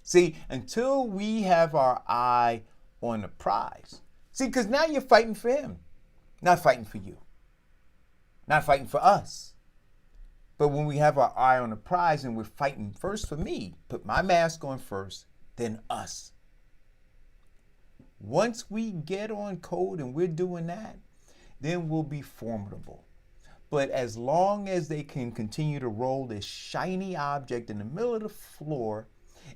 See, until we have our eye on the prize. See, because now you're fighting for him. Not fighting for you. Not fighting for us. But when we have our eye on the prize and we're fighting first for me, put my mask on first, then us. Once we get on code and we're doing that, then we'll be formidable. But as long as they can continue to roll this shiny object in the middle of the floor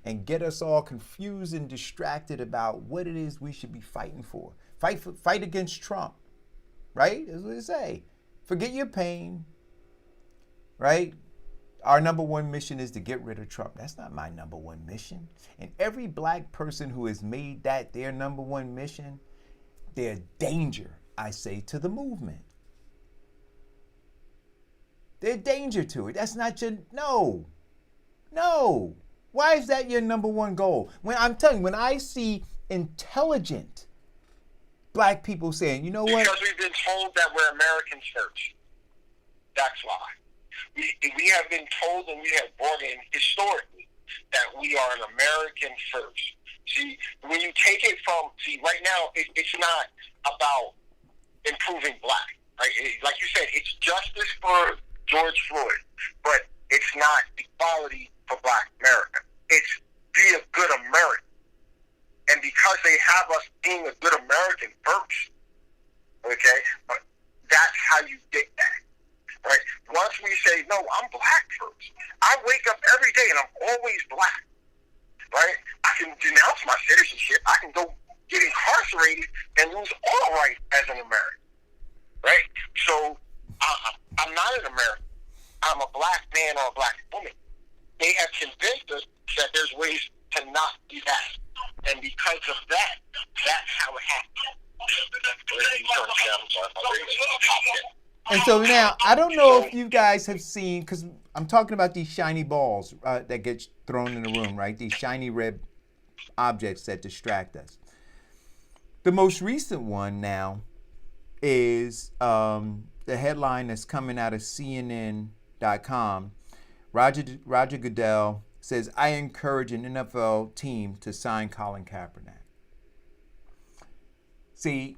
and get us all confused and distracted about what it is we should be fighting for. Fight against Trump, right? That's what they say. Forget your pain, right? Our number one mission is to get rid of Trump. That's not my number one mission. And every black person who has made that their number one mission, they're a danger, I say, to the movement. They're a danger to it. That's not your, no. Why is that your number one goal? When I'm telling you, when I see intelligent black people saying, you know what? Because we've been told that we're Americans first. That's why. We have been told and we have brought in historically that we are an American first. See, when you take it from, right now, it's not about improving black. Right? Like you said, it's justice for George Floyd, but it's not equality for black America. It's be a good American. And because they have us being a good American first, okay, that's how you get that. Right? Once we say, no, I'm black first. I wake up every day and I'm always black. Right? I can denounce my citizenship. I can go get incarcerated and lose all rights as an American, right? So I'm not an American. I'm a black man or a black woman. They have convinced us that there's ways to not do that. And because of that, that's how it happened. And so now, I don't know if you guys have seen, because I'm talking about these shiny balls that get thrown in the room, right? These shiny red objects that distract us. The most recent one now is the headline that's coming out of CNN.com. Roger Goodell says, I encourage an NFL team to sign Colin Kaepernick. See,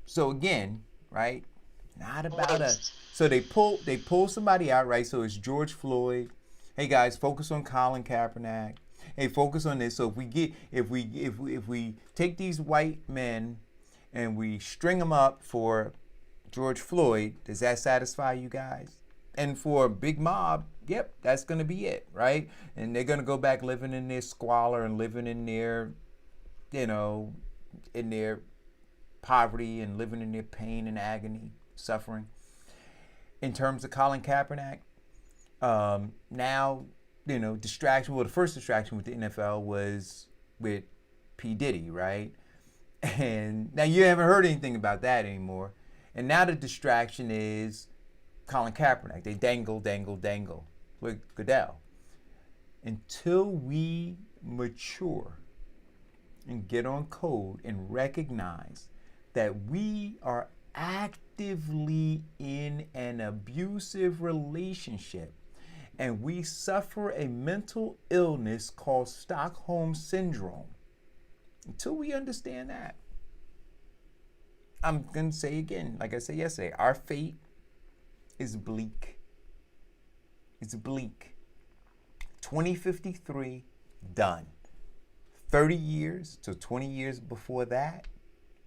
so again, right? Not about us. So they pull somebody out, right? So it's George Floyd. Hey guys, focus on Colin Kaepernick. Hey, focus on this. So if we take these white men and we string them up for George Floyd, does that satisfy you guys? And for a big mob, yep, that's gonna be it, right? And they're gonna go back living in their squalor and living in their, in their poverty and living in their pain and agony, suffering. In terms of Colin Kaepernick, now, distraction. Well, the first distraction with the NFL was with P. Diddy, right? And now you haven't heard anything about that anymore. And now the distraction is Colin Kaepernick. They dangle with Goodell. Until we mature and get on code and recognize that we are actively in an abusive relationship and we suffer a mental illness called Stockholm Syndrome. Until we understand that, I'm going to say again, like I said yesterday, our fate is bleak. It's bleak. 2053, done. 30 years to 20 years before that,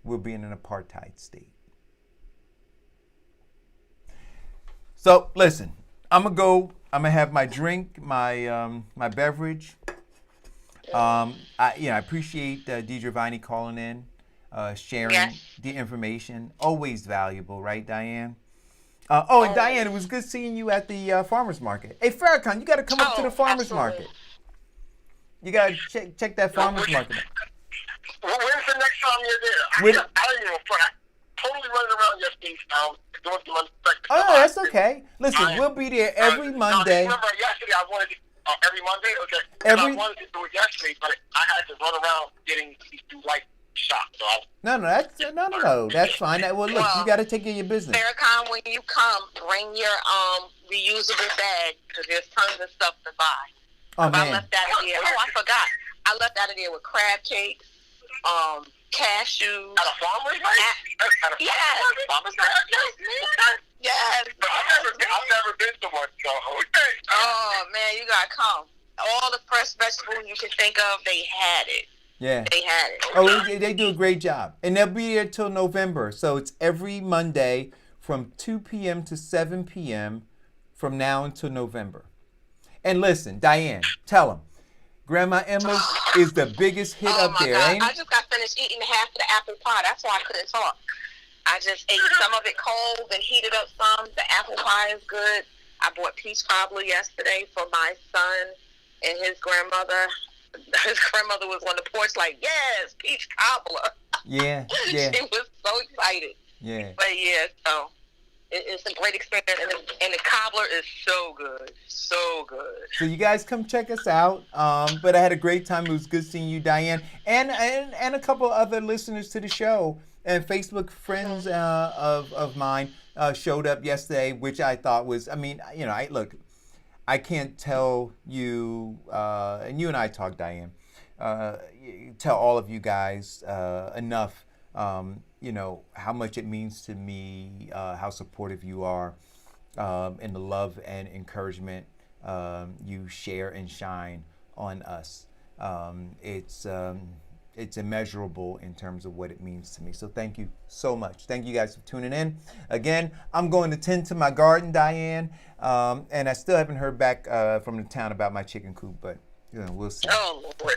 we'll be in an apartheid state. So listen, I'm gonna have my drink, my beverage. I appreciate Deidre Viney calling in, sharing the information. Always valuable, right, Diane? And Diane, it was good seeing you at the farmers market. Hey, Farrakhan, you got to come up to the farmers market. You got to check that farmers market. When's the next time you're there? I don't even know. Totally running around yesterday, doing some unexpected stuff. Oh, that's okay. Listen, we'll be there every Monday. Remember, yesterday I wanted to, every Monday? Okay. I wanted to do it yesterday, but I had to run around getting these two light shots. So No, that's fine. Well, look, you got to take care of your business. Farrakhan, when you come, bring your reusable bag, because there's tons of stuff to buy. Oh, man. I left out of there. Oh, I forgot. I left out of there with crab cakes, cashews. At a farmer's market? Yes. Farmer's market? Yes. I've never been to one, so okay. Oh, man, you got to come. All the fresh vegetables you can think of, they had it. Yeah. They had it. Oh, they do a great job. And they'll be there till November. So it's every Monday from 2 p.m. to 7 p.m. from now until November. And listen, Diane, tell them. Grandma Emma's is the biggest hit up there, God. ain't it? I just got finished eating half of the apple pie. That's why I couldn't talk. I just ate some of it cold and heated up some. The apple pie is good. I bought peach cobbler yesterday for my son and his grandmother. His grandmother was on the porch like, yes, peach cobbler. Yeah. She was so excited. Yeah. But yeah, so it's a great experience, and the cobbler is so good, so good. So you guys come check us out. But I had a great time. It was good seeing you, Diane, and a couple other listeners to the show and Facebook friends of mine showed up yesterday, which I thought was, I can't tell you, and you and I talked, Diane, tell all of you guys enough, how much it means to me, how supportive you are, and the love and encouragement you share and shine on us. It's immeasurable in terms of what it means to me. So thank you so much. Thank you guys for tuning in. Again, I'm going to tend to my garden, Diane, and I still haven't heard back from the town about my chicken coop, but we'll see. Oh, Lord.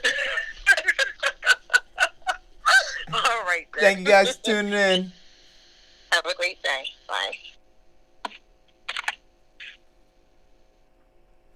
All right. Then. Thank you guys for tuning in. Have a great day. Bye.